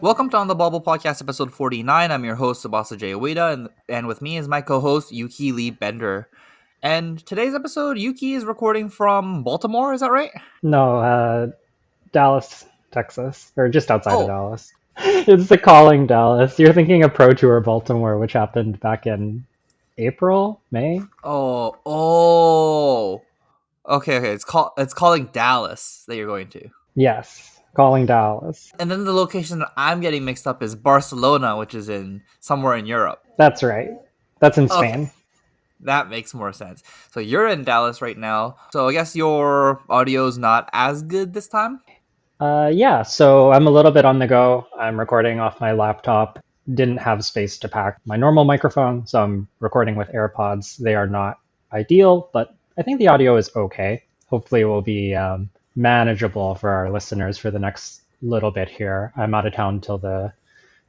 Welcome to On the Bubble Podcast, episode 49. I'm your host, Sabasa J. Ueda, and with me is my co-host, Yuki Lee Bender. And today's episode, Yuki is recording from Baltimore, is that right? No, Dallas, Texas, or just outside of Oh, Dallas. It's the calling Dallas. You're thinking of Pro Tour Baltimore, which happened back in April, May. oh. Okay. It's calling Dallas that you're going to. Yes, calling Dallas. And then the location that I'm getting mixed up is Barcelona, which is in somewhere in Europe. That's right. That's in Okay. Spain. That makes more sense. So you're in Dallas right now. So I guess your audio's not as good this time? Yeah, so I'm a little bit on the go. I'm recording off my laptop. Didn't have space to pack my normal microphone, so I'm recording with AirPods. They are not ideal, but I think the audio is okay. Hopefully, it will be manageable for our listeners for the next little bit here. I'm out of town till the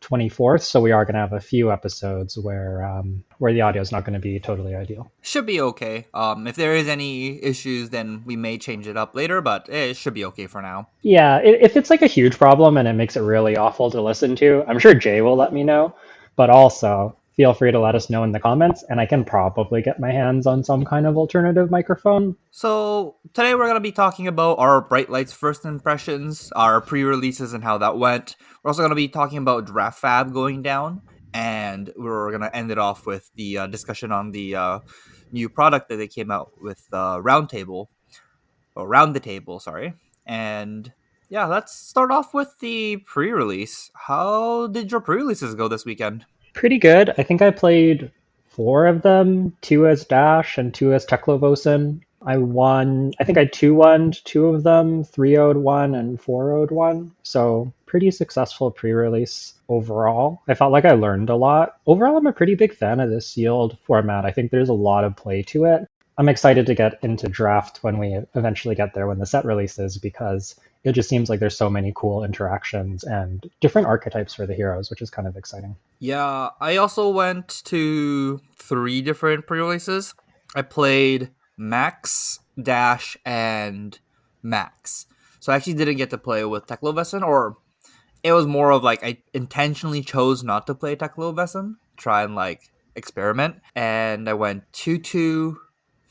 24th, so we are going to have a few episodes where the audio is not going to be totally ideal. Should be okay. If there is any issues, then we may change it up later, but it should be okay for now. Yeah, if it's like a huge problem and it makes it really awful to listen to, I'm sure Jay will let me know. But also, feel free to let us know in the comments, and I can probably get my hands on some kind of alternative microphone. So today we're going to be talking about our Bright Lights first impressions, our pre-releases and how that went. We're also going to be talking about Draftfab going down, and we're going to end it off with the discussion on the new product that they came out with, Round the Table, sorry. And yeah, let's start off with the pre-release. How did your pre-releases go this weekend? Pretty good. I think I played four of them, two as Dash and two as Teklovosen. I think I 2-1'd two of them, 3-0'd one and 4-0'd one. So pretty successful pre-release overall. I felt like I learned a lot. Overall, I'm a pretty big fan of this sealed format. I think there's a lot of play to it. I'm excited to get into draft when we eventually get there, when the set releases, because it just seems like there's so many cool interactions and different archetypes for the heroes, which is kind of exciting. Yeah, I also went to 3 different pre-releases. I played Max, Dash, and Max. So I actually didn't get to play with Teklovesen, or it was more of like I intentionally chose not to play Teklovesen, try and like experiment. And I went 2-2,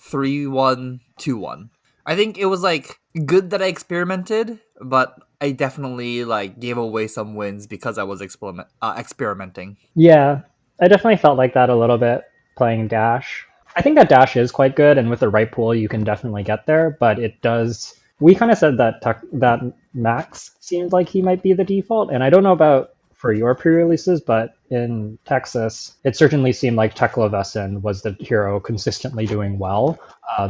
3-1, 2-1. I think it was like good that I experimented, but I definitely like gave away some wins because I was experimenting. Yeah, I definitely felt like that a little bit playing Dash. I think that Dash is quite good, and with the right pool, you can definitely get there. But it does. We kind of said that that Max seemed like he might be the default, and I don't know about for your pre-releases, but in Texas, it certainly seemed like Teklovesen was the hero consistently doing well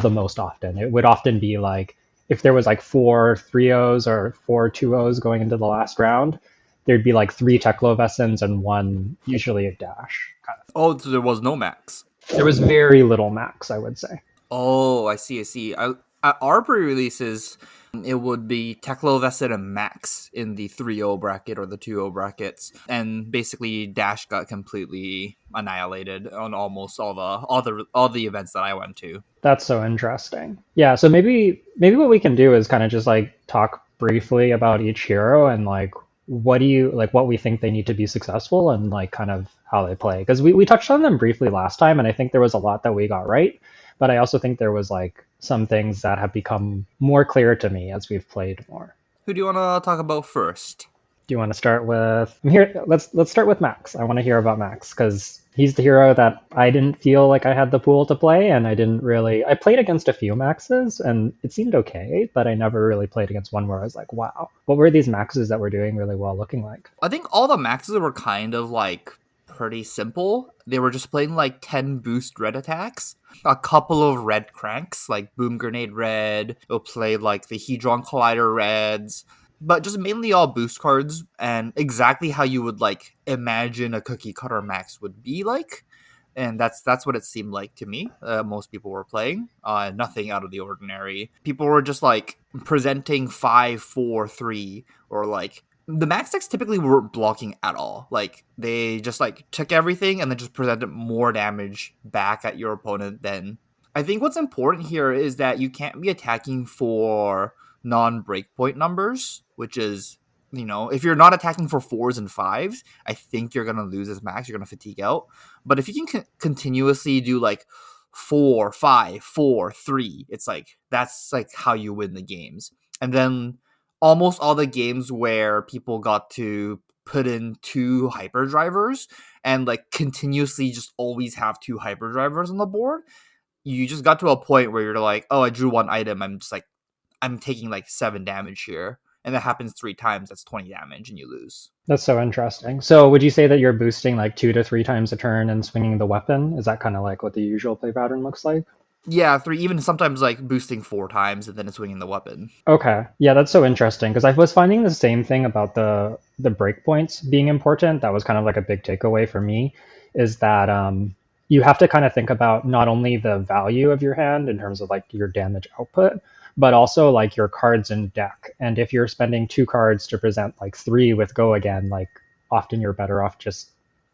the most often. It would often be like if there was like 4 3-0s or 4 2-0s going into the last round, there'd be like 3 Teklovesens and one usually a Dash. Oh, so there was no Max. There was very little Max, I would say. Oh, I see. At our pre-releases, it would be Teklovesen and Max in the 3-0 bracket or the 2-0 brackets, and basically Dash got completely annihilated on almost all the events that I went to. That's so interesting. Yeah, so maybe what we can do is kind of just like talk briefly about each hero and like what we think they need to be successful and like kind of how they play. Because we touched on them briefly last time, and I think there was a lot that we got right. But I also think there was like some things that have become more clear to me as we've played more. Who do you want to talk about first? Do you want to start with here? Let's start with Max. I want to hear about Max because he's the hero that I didn't feel like I had the pool to play, and I didn't really. I played against a few Maxes, and it seemed okay, but I never really played against one where I was like, wow, what were these Maxes that were doing really well looking like? I think all the Maxes were kind of like pretty simple. They were just playing like 10 boost red attacks, a couple of red cranks like Boom Grenade Red. They'll play like the Hedron Collider Reds, but just mainly all boost cards and exactly how you would like imagine a cookie cutter Max would be like. And that's what it seemed like to me. Most people were playing nothing out of the ordinary. People were just like presenting 5-4-3 or like the max decks typically weren't blocking at all. Like they just like took everything and then just presented more damage back at your opponent. Then I think what's important here is that you can't be attacking for non-breakpoint numbers, which is if you're not attacking for fours and fives, I think you're gonna lose as max. You're gonna fatigue out. But if you can continuously do like 4, 5, 4, 3, it's like that's like how you win the games. And then almost all the games where people got to put in two hyperdrivers and like continuously just always have two hyperdrivers on the board, you just got to a point where you're like, oh, I drew one item. I'm just like, I'm taking like 7 damage here. And that happens 3 times. That's 20 damage and you lose. That's so interesting. So would you say that you're boosting like 2 to 3 times a turn and swinging the weapon? Is that kind of like what the usual play pattern looks like? Yeah, 3, even sometimes like boosting 4 times and then it's swinging the weapon. Okay. Yeah, that's so interesting because I was finding the same thing about the breakpoints being important. That was kind of like a big takeaway for me is that you have to kind of think about not only the value of your hand in terms of like your damage output, but also like your cards in deck. And if you're spending 2 cards to present like 3 with go again, like often you're better off just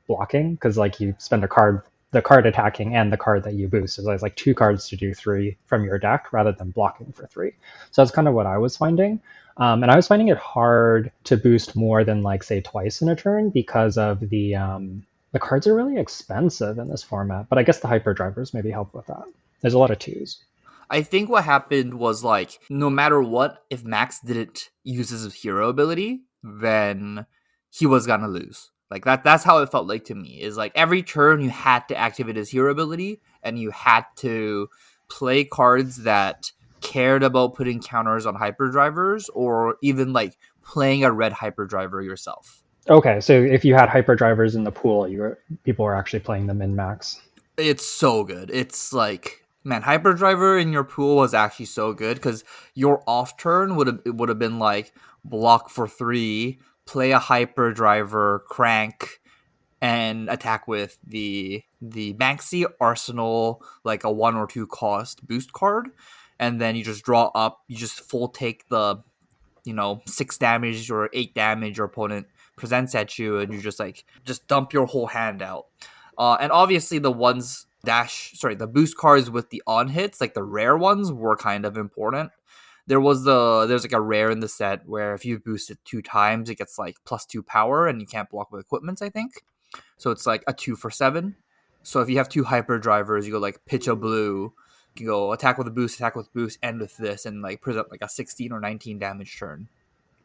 blocking because like you spend a card the card attacking and the card that you boost. So there's like 2 cards to do 3 from your deck rather than blocking for 3. So that's kind of what I was finding. And I was finding it hard to boost more than like say twice in a turn because of the cards are really expensive in this format. But I guess the hyperdrivers maybe help with that. There's a lot of twos. I think what happened was like, no matter what, if Max didn't use his hero ability, then he was gonna lose. Like that's how it felt like to me. Is like every turn you had to activate his hero ability and you had to play cards that cared about putting counters on hyperdrivers or even like playing a red hyperdriver yourself. Okay, so if you had hyperdrivers in the pool, people were actually playing them in max. It's so good. It's like, man, hyperdriver in your pool was actually so good because your off turn would have been like block for 3, play a hyperdriver, crank, and attack with the Maxi Arsenal, like a 1 or 2 cost boost card, and then you just draw up. You just full take the 6 damage or 8 damage your opponent presents at you, and you just dump your whole hand out. And obviously the boost cards with the on hits, like the rare ones, were kind of important. There's like a rare in the set where if you boost it 2 times, it gets like +2 power, and you can't block with equipments, I think. So it's like a 2 for 7. So if you have 2 hyperdrivers, you go like pitch a blue. You can go attack with boost, end with this, and like present like a 16 or 19 damage turn.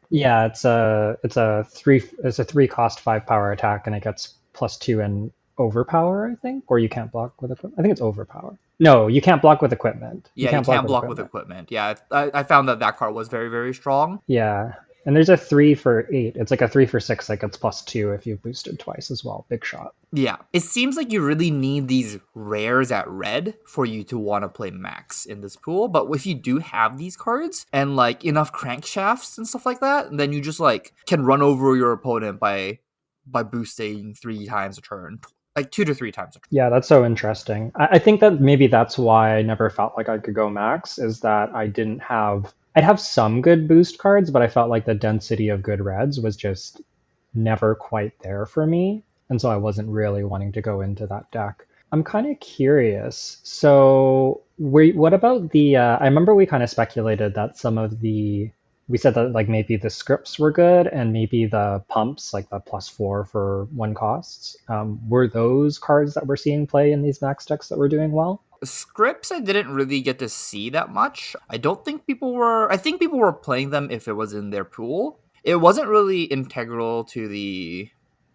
Yeah, it's a 3 cost 5 power attack, and it gets +2 and overpower, I think, or you can't block with equipment. I think it's overpower. No, you can't block with equipment. You Yeah, you can't block can't with block with equipment. equipment. Yeah, I found that card was very, very strong. Yeah, and there's a 3 for 8. It's like a 3 for 6 that gets +2 if you boosted twice as well. Big shot. Yeah, it seems like you really need these rares at red for you to want to play Max in this pool. But if you do have these cards and like enough crankshafts and stuff like that, then you just like can run over your opponent by boosting 3 times a turn, like 2 to 3 times a turn. Yeah, that's so interesting. I think that maybe that's why I never felt like I could go max, is that I'd have some good boost cards, but I felt like the density of good reds was just never quite there for me. And so I wasn't really wanting to go into that deck. I'm kind of curious. So, what about the? I remember we kind of speculated that we said that like maybe the scripts were good and maybe the pumps, like the +4 for 1 costs, were those cards that we're seeing play in these max decks that were doing well? Scripts I didn't really get to see that much. I don't think people were. I think people were playing them if it was in their pool. It wasn't really integral to the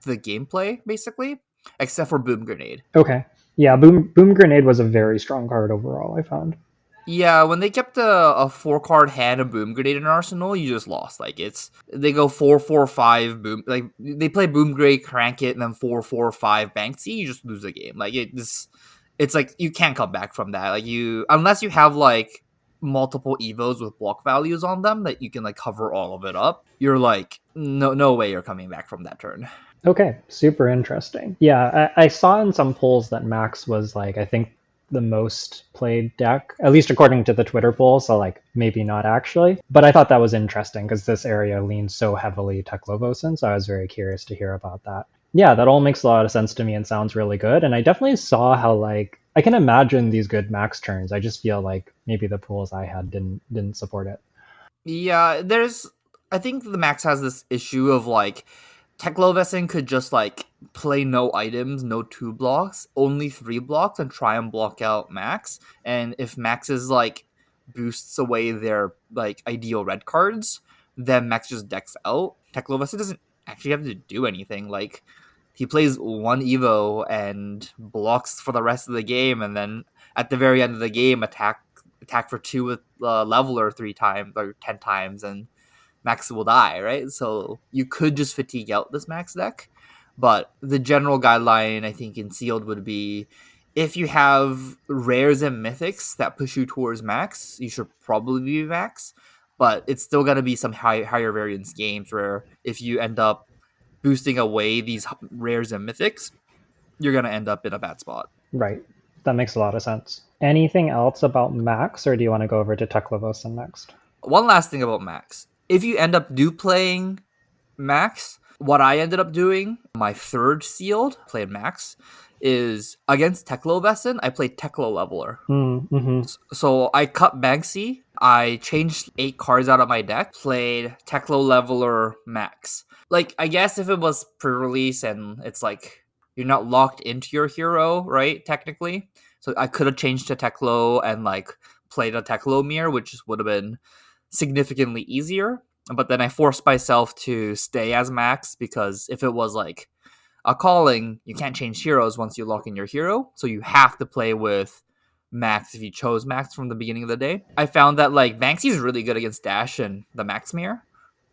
gameplay, basically, except for Boom Grenade. Okay. Yeah, Boom Grenade was a very strong card overall, I found. Yeah, when they kept a 4 card hand of Boom Grenade in Arsenal, you just lost. Like they go 4-4-5 boom. Like they play Boom Grenade, crank it, and then 4-4-5 Banksy. You just lose the game. Like it's like you can't come back from that. Like unless you have like multiple evos with block values on them that you can like cover all of it up. You're like no way you're coming back from that turn. Okay, super interesting. Yeah, I saw in some polls that Max was like, I think the most played deck, at least according to the Twitter poll, so like maybe not actually. But I thought that was interesting because this area leans so heavily Teklovosin, so I was very curious to hear about that. Yeah, that all makes a lot of sense to me and sounds really good. And I definitely saw how like I can imagine these good max turns. I just feel like maybe the pools I had didn't support it. Yeah, I think the Max has this issue of like Teklovesen could just like play no items, no 2 blocks, only 3 blocks, and try and block out Max. And if Max is like boosts away their like ideal red cards, then Max just decks out. Teklovesen doesn't actually have to do anything. Like he plays one Evo and blocks for the rest of the game, and then at the very end of the game, attack for 2 with Leveler 3 times or 10 times, and Max will die, right? So you could just fatigue out this Max deck. But the general guideline, I think, in Sealed would be if you have rares and mythics that push you towards Max, you should probably be Max. But it's still going to be some higher variance games where if you end up boosting away these rares and mythics, you're going to end up in a bad spot. Right. That makes a lot of sense. Anything else about Max, or do you want to go over to Teklevosen next? One last thing about Max. If you end up playing Max, what I ended up doing, my third sealed, played Max, is against Teklovesen, I played Teklo Leveler. Mm-hmm. So I cut Banksy, I changed 8 cards out of my deck, played Teklo Leveler Max. Like, I guess if it was pre-release and it's like, you're not locked into your hero, right, technically. So I could have changed to Teklo and like played a Teklo mirror, which would have been significantly easier. But then I forced myself to stay as Max because if it was like a calling, you can't change heroes once you lock in your hero. So you have to play with Max if you chose Max from the beginning of the day. I found that like Banksy's really good against Dash and the Max mirror,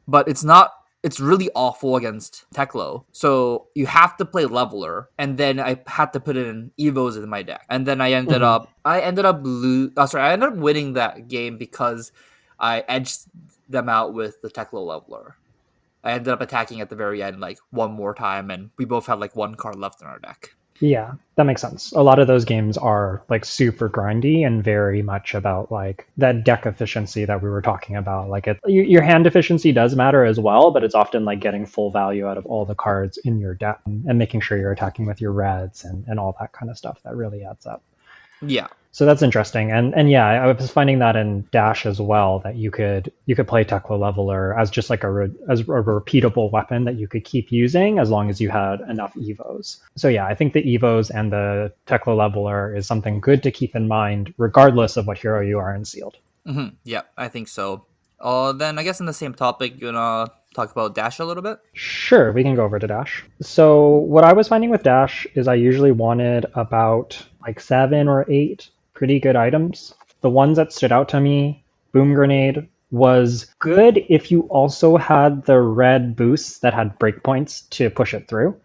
but it's really awful against Teklo. So you have to play Leveler, and then I had to put in Evos in my deck. And then I ended up winning that game because I edged them out with the Teklo Leveler. I ended up attacking at the very end like one more time, and we both had like 1 card left in our deck. Yeah, that makes sense. A lot of those games are like super grindy and very much about like that deck efficiency that we were talking about. Like your hand efficiency does matter as well, but it's often like getting full value out of all the cards in your deck and making sure you're attacking with your reds and all that kind of stuff that really adds up. Yeah. So that's interesting, and yeah, I was finding that in Dash as well, that you could play Teklo Leveler as just like a repeatable weapon that you could keep using as long as you had enough Evos. So yeah, I think the Evos and the Teklo Leveler is something good to keep in mind, regardless of what hero you are in Sealed. Mm-hmm. Yeah, I think so. Then I guess in the same topic, you wanna talk about Dash a little bit? Sure, we can go over to Dash. So what I was finding with Dash is I usually wanted about like 7 or 8 pretty good items. The ones that stood out to me, Boom Grenade was good if you also had the red boosts that had breakpoints to push it through.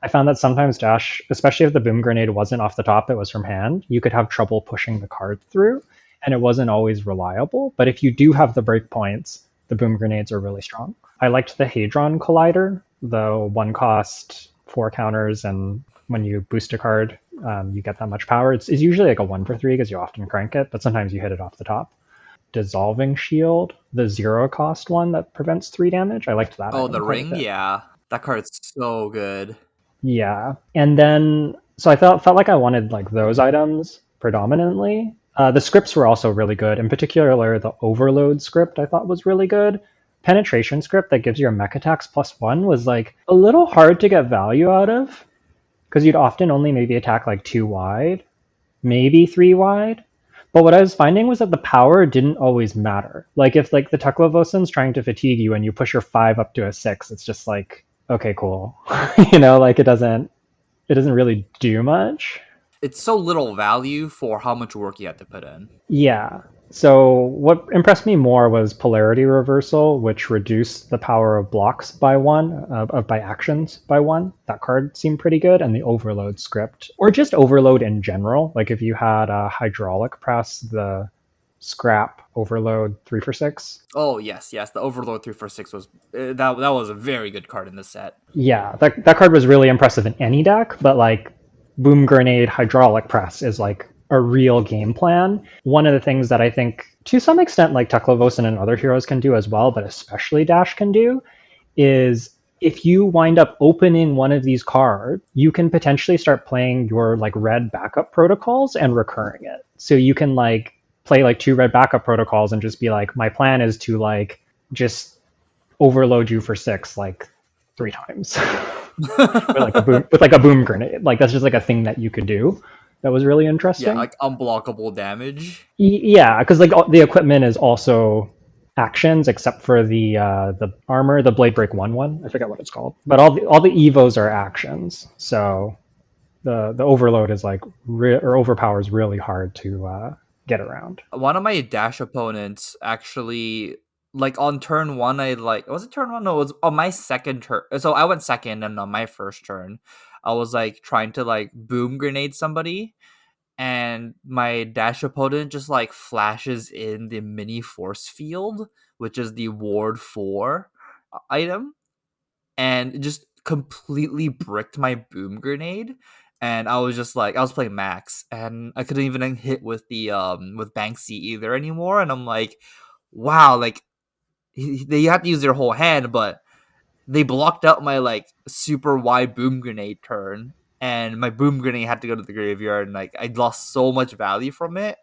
I found that sometimes Dash, especially if the Boom Grenade wasn't off the top, it was from hand, you could have trouble pushing the card through, and it wasn't always reliable. But if you do have the breakpoints, the Boom Grenades are really strong. I liked the Hadron Collider, the 1 cost 4 counters, and when you boost a card, you get that much power. It's usually like a 1 for 3 because you often crank it, but sometimes you hit it off the top. Dissolving Shield, the 0 cost one that prevents 3 damage. I liked that. Oh, the ring? Yeah. That card's so good. Yeah. And then, so I felt like I wanted like those items predominantly. The scripts were also really good. In particular, the Overload script I thought was really good. Penetration script that gives your mech attacks +1 was like a little hard to get value out of because you'd often only maybe attack like 2 wide, maybe 3 wide. But what I was finding was that the power didn't always matter. Like if like the Teklevosen's trying to fatigue you and you push your 5 up to a 6, it's just like, okay, cool. Like it doesn't really do much. It's so little value for how much work you have to put in. Yeah. So what impressed me more was Polarity Reversal, which reduced the power of blocks by 1, by actions by 1. That card seemed pretty good. And the Overload script, or just Overload in general. Like if you had a Hydraulic Press, the Scrap Overload 3 for 6. Oh, yes. The Overload 3 for 6 was... that was a very good card in this set. Yeah, that card was really impressive in any deck, but like Boom Grenade Hydraulic Press is like a real game plan. One of the things that I think to some extent like Teklevosen and other heroes can do as well, but especially Dash can do, is if you wind up opening one of these cards, you can potentially start playing your like red backup protocols and recurring it. So you can like play like 2 red backup protocols and just be like, my plan is to like just overload you for 6 like 3 times with like a boom grenade. Like that's just like a thing that you could do. That was really Yeah, interesting. like unblockable damage. Yeah, because like the equipment is also actions except for the armor, the blade break one. I forget what it's called, but all the evos are actions. So the overload is like or overpowers really hard to get around. One of my dash opponents actually, like on turn one, I like was it turn one? No, it was on my second turn. So I went second, and on my first turn, I was like trying to like boom grenade somebody, and my dash opponent just like flashes in the mini force field, which is the ward 4 item, and it just completely bricked my boom grenade. And I was just like, I was playing max, and I couldn't even hit with the with Banksy either anymore. And I'm like, wow, like they have to use their whole hand, but they blocked out my like super wide boom grenade turn, and my boom grenade had to go to the graveyard, and like I lost so much value from it.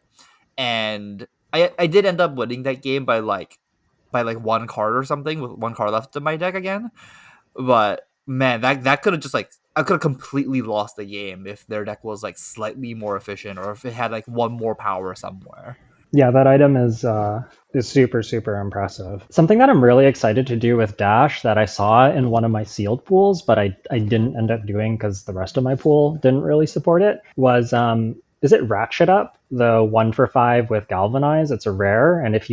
And I did end up winning that game by like one card or something, with one card left in my deck again. But man, that could have just like, I could have completely lost the game if their deck was like slightly more efficient, or if it had like one more power somewhere. Yeah, that item is super super impressive. Something that I'm really excited to do with Dash that I saw in one of my sealed pools, but I didn't end up doing because the rest of my pool didn't really support it. Was is it Ratchet Up, the 1 for 5 with Galvanize? It's a rare, and if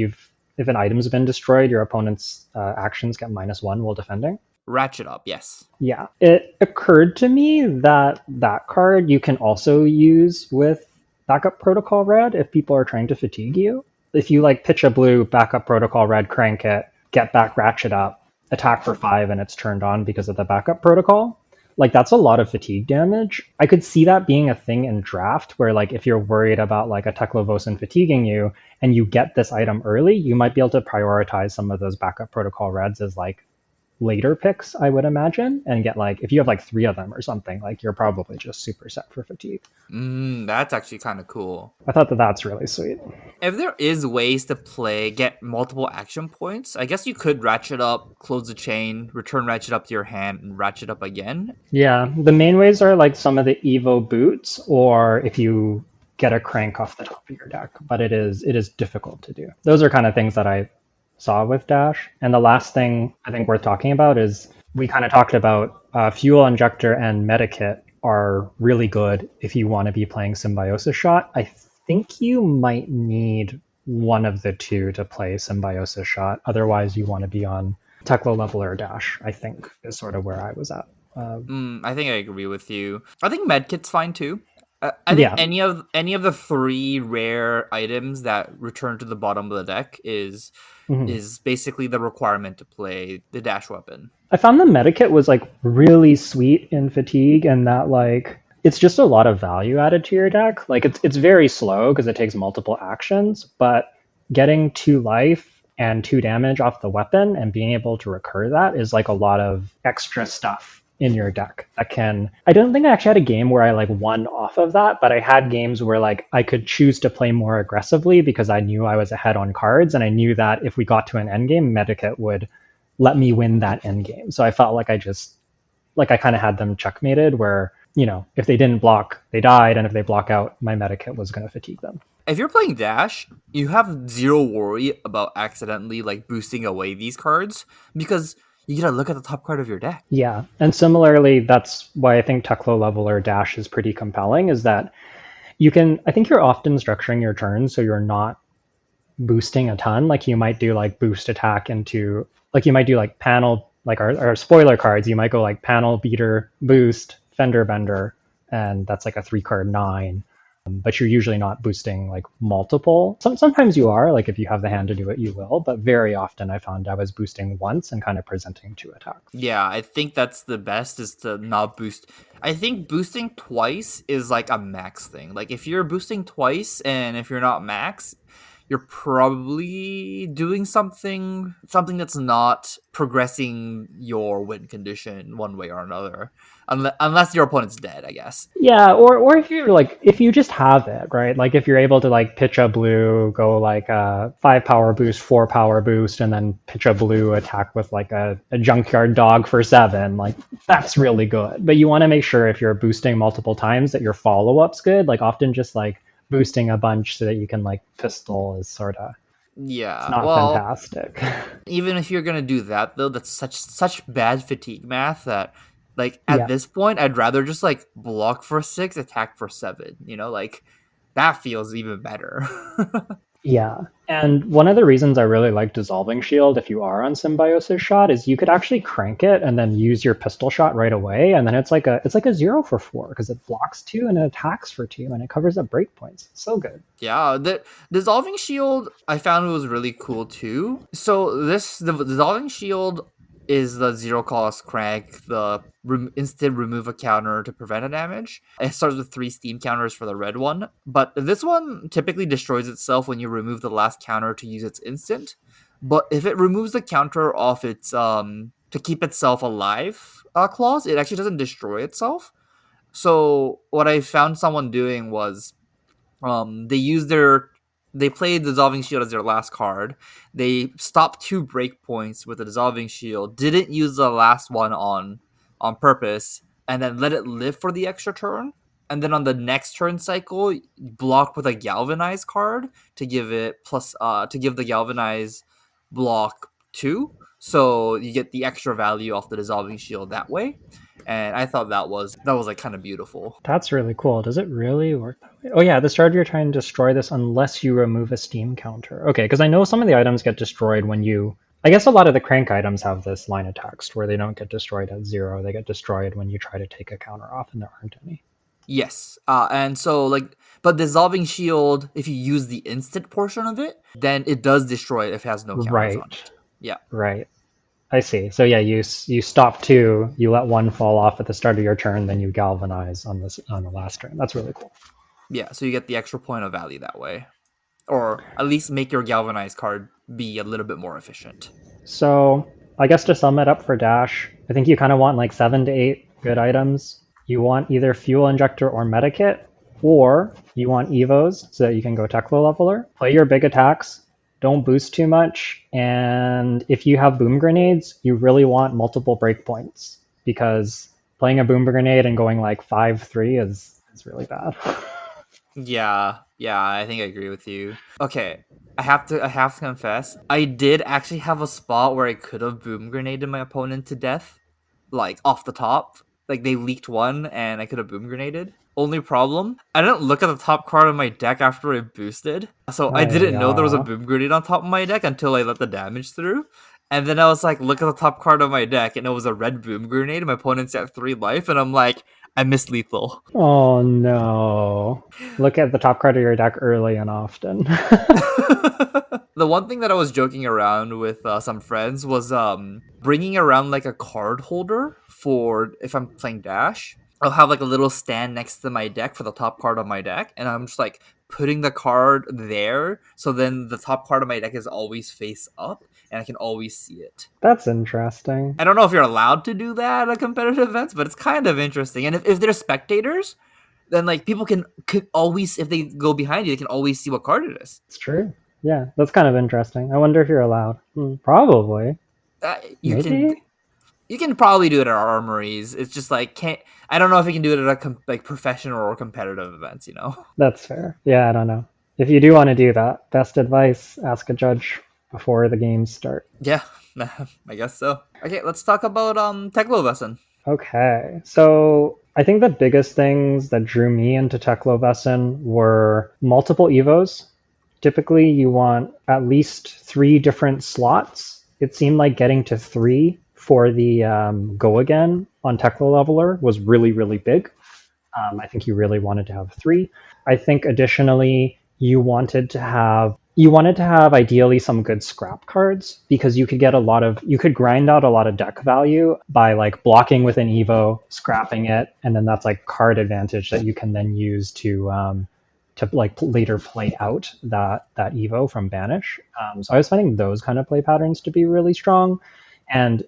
an item's been destroyed, your opponent's actions get -1 while defending. Ratchet up, yes. Yeah, it occurred to me that that card you can also use with Backup Protocol Red if people are trying to fatigue you. If you like pitch a blue Backup Protocol Red, crank it, get back Ratchet Up, attack for 5, and it's turned on because of the backup protocol. Like that's a lot of fatigue damage. I could see that being a thing in draft where like if you're worried about like a Teklovosin fatiguing you and you get this item early, you might be able to prioritize some of those backup protocol reds as like later picks, I would imagine, and get like if you have like 3 of them or something, like you're probably just super set for fatigue. That's actually kind of cool. I thought that that's really sweet. If there is ways to play, get multiple action points, I guess you could ratchet up, close the chain, return ratchet up to your hand, and ratchet up again. Yeah, the main ways are like some of the Evo boots, or if you get a crank off the top of your deck. But it is difficult to do. Those are kind of things that I saw with Dash. And the last thing I think worth talking about is we kind of talked about Fuel Injector and Medikit are really good if you want to be playing Symbiosis Shot. I think you might need one of the two to play Symbiosis Shot. Otherwise, you want to be on Teklo level or Dash, I think, is sort of where I was at. I think I agree with you. I think medkit's fine too. I think Yeah. any of the 3 rare items that return to the bottom of the deck Mhm. is basically the requirement to play the dash weapon. I found the Medikit was like really sweet in fatigue, and that like it's just a lot of value added to your deck. Like it's very slow because it takes multiple actions, but getting 2 life and 2 damage off the weapon and being able to recur that is like a lot of extra stuff in your deck that can. I don't think I actually had a game where I like won off of that, but I had games where like I could choose to play more aggressively because I knew I was ahead on cards, and I knew that if we got to an end game, Medikit would let me win that end game. So I felt like I kind of had them checkmated where, if they didn't block, they died. And if they block out, my Medikit was going to fatigue them. If you're playing dash, you have zero worry about accidentally like boosting away these cards, because you gotta look at the top card of your deck. Yeah. And similarly, that's why I think Teklo level or Dash is pretty compelling, is that I think you're often structuring your turns so you're not boosting a ton. Like you might do like boost attack into, like you might do like panel, like our spoiler cards, you might go like panel beater, boost, fender bender, and that's like a 3 card 9. But you're usually not boosting like multiple. Sometimes you are, like if you have the hand to do it, you will. But very often I found I was boosting once and kind of presenting 2 attacks. Yeah, I think that's the best, is to not boost. I think boosting twice is like a max thing. Like if you're boosting twice and if you're not max, you're probably doing something that's not progressing your win condition one way or another, unless your opponent's dead, I guess. Yeah, or if you're like if you just have it, right? Like if you're able to like pitch a blue, go like a 5 power boost, 4 power boost, and then pitch a blue attack with like a junkyard dog for 7, like that's really good. But you want to make sure if you're boosting multiple times that your follow-up's good. Like often just like boosting a bunch so that you can like pistol is sort of it's Yeah, not well, fantastic. even if you're gonna do that though, that's such bad fatigue math that like at Yeah. this point I'd rather just like block for 6, attack for 7. Like that feels even better. Yeah. And one of the reasons I really like Dissolving Shield if you are on Symbiosis Shot is you could actually crank it and then use your pistol shot right away, and then it's like a 0 for 4 because it blocks 2 and it attacks for 2 and it covers up breakpoints. So good. Yeah, the dissolving shield I found was really cool too. So the dissolving shield is the zero cost crank, the instant remove a counter to prevent a damage. It starts with 3 steam counters for the red one, but this one typically destroys itself when you remove the last counter to use its instant. But if it removes the counter off its to keep itself alive clause, it actually doesn't destroy itself. So what I found someone doing was they used they played Dissolving Shield as their last card. They stopped 2 breakpoints with the Dissolving Shield, didn't use the last one on purpose, and then let it live for the extra turn. And then on the next turn cycle, block with a Galvanize card to give it to give the Galvanize block 2. So you get the extra value off the Dissolving Shield that way. And I thought that was like kind of beautiful. That's really cool. Does it really work that way? Oh yeah, the start you're trying to destroy this unless you remove a steam counter. Okay, because I know some of the items get destroyed when you I guess a lot of the crank items have this line of text where they don't get destroyed at 0. They get destroyed when you try to take a counter off and there aren't any. Yes. And so like but dissolving shield, if you use the instant portion of it, then it does destroy it if it has no counters on Right. it. Yeah. Right. I see. So yeah, you stop 2, you let 1 fall off at the start of your turn, then you galvanize on the last turn. That's really cool. Yeah, so you get the extra point of value that way. Or at least make your galvanized card be a little bit more efficient. So I guess to sum it up for Dash, I think you kind of want like 7 to 8 good items. You want either Fuel Injector or Medikit, or you want Evos so that you can go Teklo Leveler. Play your big attacks, don't boost too much, and if you have Boom Grenades, you really want multiple breakpoints because playing a Boom Grenade and going like 5-3 is really bad. Yeah, I think I agree with you. Okay, I have to confess, I did actually have a spot where I could have boom grenaded my opponent to death, like off the top. Like they leaked one and I could have boom grenaded. Only problem, I didn't look at the top card of my deck after I boosted. So I Ay, didn't know there was a boom grenade on top of my deck until I let the damage through. And then I was like, look at the top card of my deck, and it was a red boom grenade. My opponent's at 3 life, and I'm like, I missed lethal. oh no. Look at the top card of your deck early and often. The one thing that I was joking around with some friends was bringing around like a card holder for if I'm playing Dash. I'll have like a little stand next to my deck for the top card of my deck, and I'm just like putting the card there, so then the top card of my deck is always face up, and I can always see it. That's interesting. I don't know if you're allowed to do that at competitive events, but it's kind of interesting. And if they're spectators, then like people can always, if they go behind you, they can always see what card it is. It's true. Yeah, that's kind of interesting. I wonder if you're allowed. Probably. You can Maybe? you can probably do it at armories. It's just like can't. I don't know if you can do it at like professional or competitive events. That's fair. Yeah, I don't know. If you do want to do that, best advice, ask a judge before the games start. Yeah, I guess so. Okay, let's talk about Teklo lesson. Okay, so I think the biggest things that drew me into Teklovesen were multiple Evos. Typically, you want at least 3 different slots. It seemed like getting to 3 for the Go Again on Teklo Leveler was really, really big. I think you really wanted to have 3. I think additionally, you wanted to have ideally some good scrap cards because you could grind out a lot of deck value by like blocking with an Evo, scrapping it, and then that's like card advantage that you can then use to to like later play out that Evo from Banish. So I was finding those kind of play patterns to be really strong, and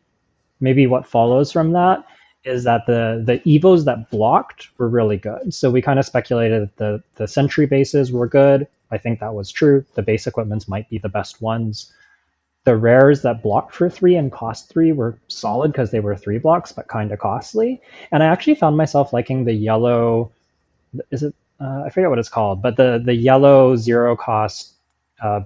maybe what follows from that is that the Evos that blocked were really good. So we kind of speculated that the Sentry bases were good. I think that was true. The base equipments might be the best ones. The rares that blocked for 3 and cost 3 were solid because they were 3 blocks, but kind of costly. And I actually found myself liking the yellow. Is it? I forget what it's called, but the yellow 0 cost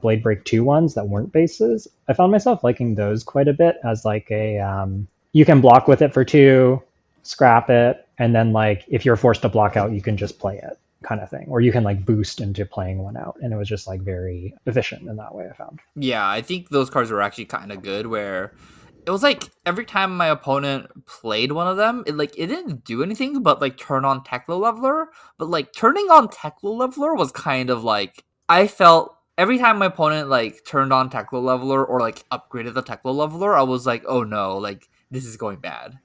Blade Break 2 ones that weren't bases. I found myself liking those quite a bit as like a you can block with it for 2, scrap it, and then like if you're forced to block out, you can just play it kind of thing, or you can like boost into playing one out, and it was just like very efficient in that way. I found. Yeah, I think those cards were actually kind of good where it was like every time my opponent played one of them, it didn't do anything but like turn on Teklo Leveler. But like turning on Teklo Leveler was kind of like I felt every time my opponent like turned on Teklo Leveler or like upgraded the Teklo Leveler, I was like, oh no, like this is going bad.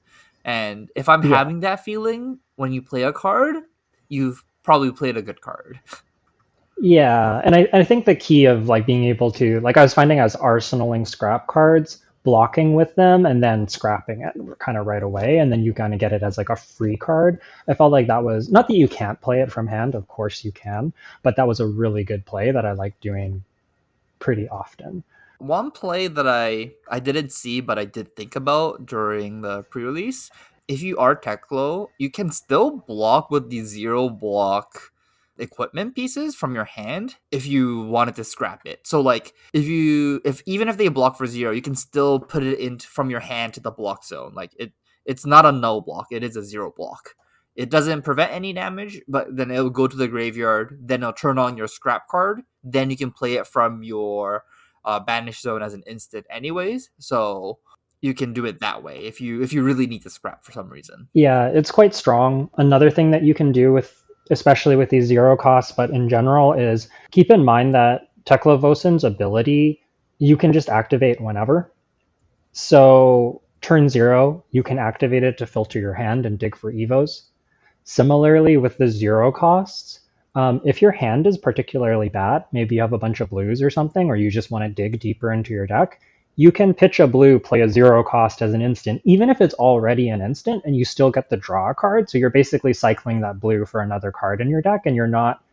And if I'm Yeah, having that feeling when you play a card, you've probably played a good card. yeah, and I think the key of like being able to like I was finding as arsenaling scrap cards, blocking with them and then scrapping it kind of right away, and then you kind of get it as like a free card. I felt like that was not that you can't play it from hand, of course you can, but that was a really good play that I like doing pretty often. One play that I didn't see but I did think about during the pre-release, if you are Teklo, you can still block with the zero block equipment pieces from your hand if you wanted to scrap it. So like if even if they block for 0, you can still put it in from your hand to the block zone. Like it's not a no block, it is a 0 block. It doesn't prevent any damage, but then it'll go to the graveyard, then it'll turn on your scrap card, then you can play it from your banish zone as an instant anyways, so you can do it that way if you really need to scrap for some reason. Yeah, it's quite strong. Another thing that you can do with, especially with these 0 costs, but in general, is keep in mind that Teklovosin's ability you can just activate whenever. So turn 0, you can activate it to filter your hand and dig for evos. Similarly, with the 0 costs, if your hand is particularly bad, maybe you have a bunch of blues or something, or you just want to dig deeper into your deck, you can pitch a blue, play a 0 cost as an instant, even if it's already an instant, and you still get the draw card. So you're basically cycling that blue for another card in your deck, and you're not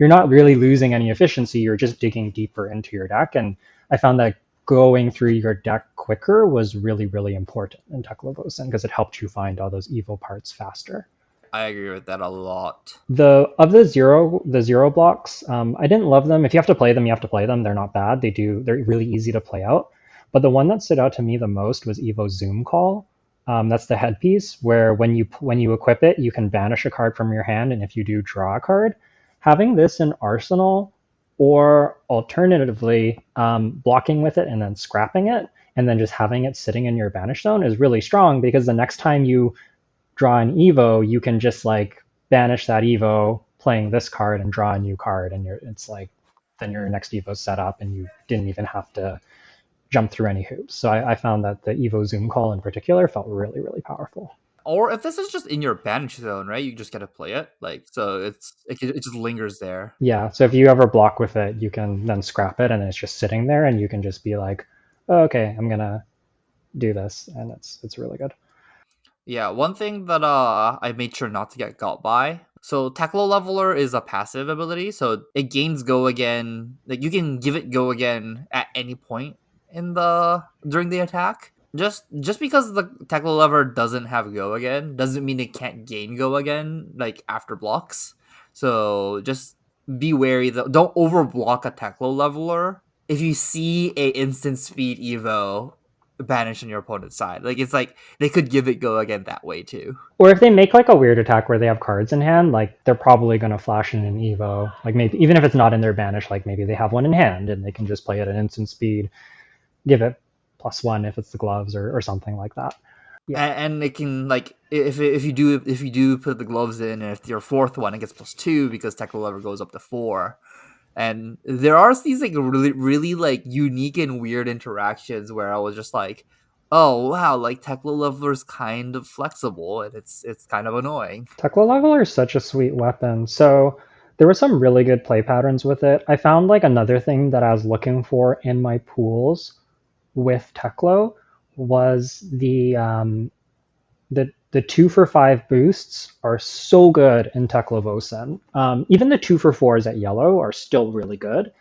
really losing any efficiency. You're just digging deeper into your deck. And I found that going through your deck quicker was really, really important in Teklovosin because it helped you find all those evil parts faster. I agree with that a lot. The zero blocks, I didn't love them. If you have to play them, you have to play them. They're not bad. They're really easy to play out. But the one that stood out to me the most was Evo Zoom Call. That's the headpiece where when you equip it, you can banish a card from your hand, and if you do, draw a card. Having this in Arsenal, or alternatively, blocking with it and then scrapping it, and then just having it sitting in your banish zone is really strong because the next time you draw an Evo, you can just like banish that Evo, playing this card and draw a new card, and it's like then your next Evo's set up, and you didn't even have to jump through any hoops. So I found that the Evo Zoom Call in particular felt really, really powerful. Or if this is just in your banish zone, right, you just gotta play it, like, so it just lingers there. Yeah, so if you ever block with it, you can then scrap it, and it's just sitting there, and you can just be like, oh, okay, I'm gonna do this, and it's really good. Yeah, one thing that I made sure not to get got by. So Teklo Leveler is a passive ability, so it gains go again. Like you can give it go again at any point in the during the attack. Just because the Teklo Leveler doesn't have go again doesn't mean it can't gain go again like after blocks. So just be wary though. Don't overblock a Teklo Leveler. If you see a instant speed Evo banish on your opponent's side, it's like they could give it go again that way too. Or if they make like a weird attack where they have cards in hand, like they're probably gonna flash in an Evo. Like maybe even if it's not in their banish, like maybe they have one in hand and they can just play it at instant speed, give it +1 if it's the gloves or something like that. Yeah. And it can like if you do put the gloves in, and if your fourth one it gets +2 because Teklo Lever goes up to 4. And there are these like really really like unique and weird interactions where I was just like, oh wow, like Teklo Leveler's kind of flexible and it's kind of annoying. Teklo Leveler is such a sweet weapon. So There were some really good play patterns with it. I found like another thing that I was looking for in my pools with Teklo was the 2 for 5 boosts are so good in Teklo. Even the 2 for 4s at yellow are still really good.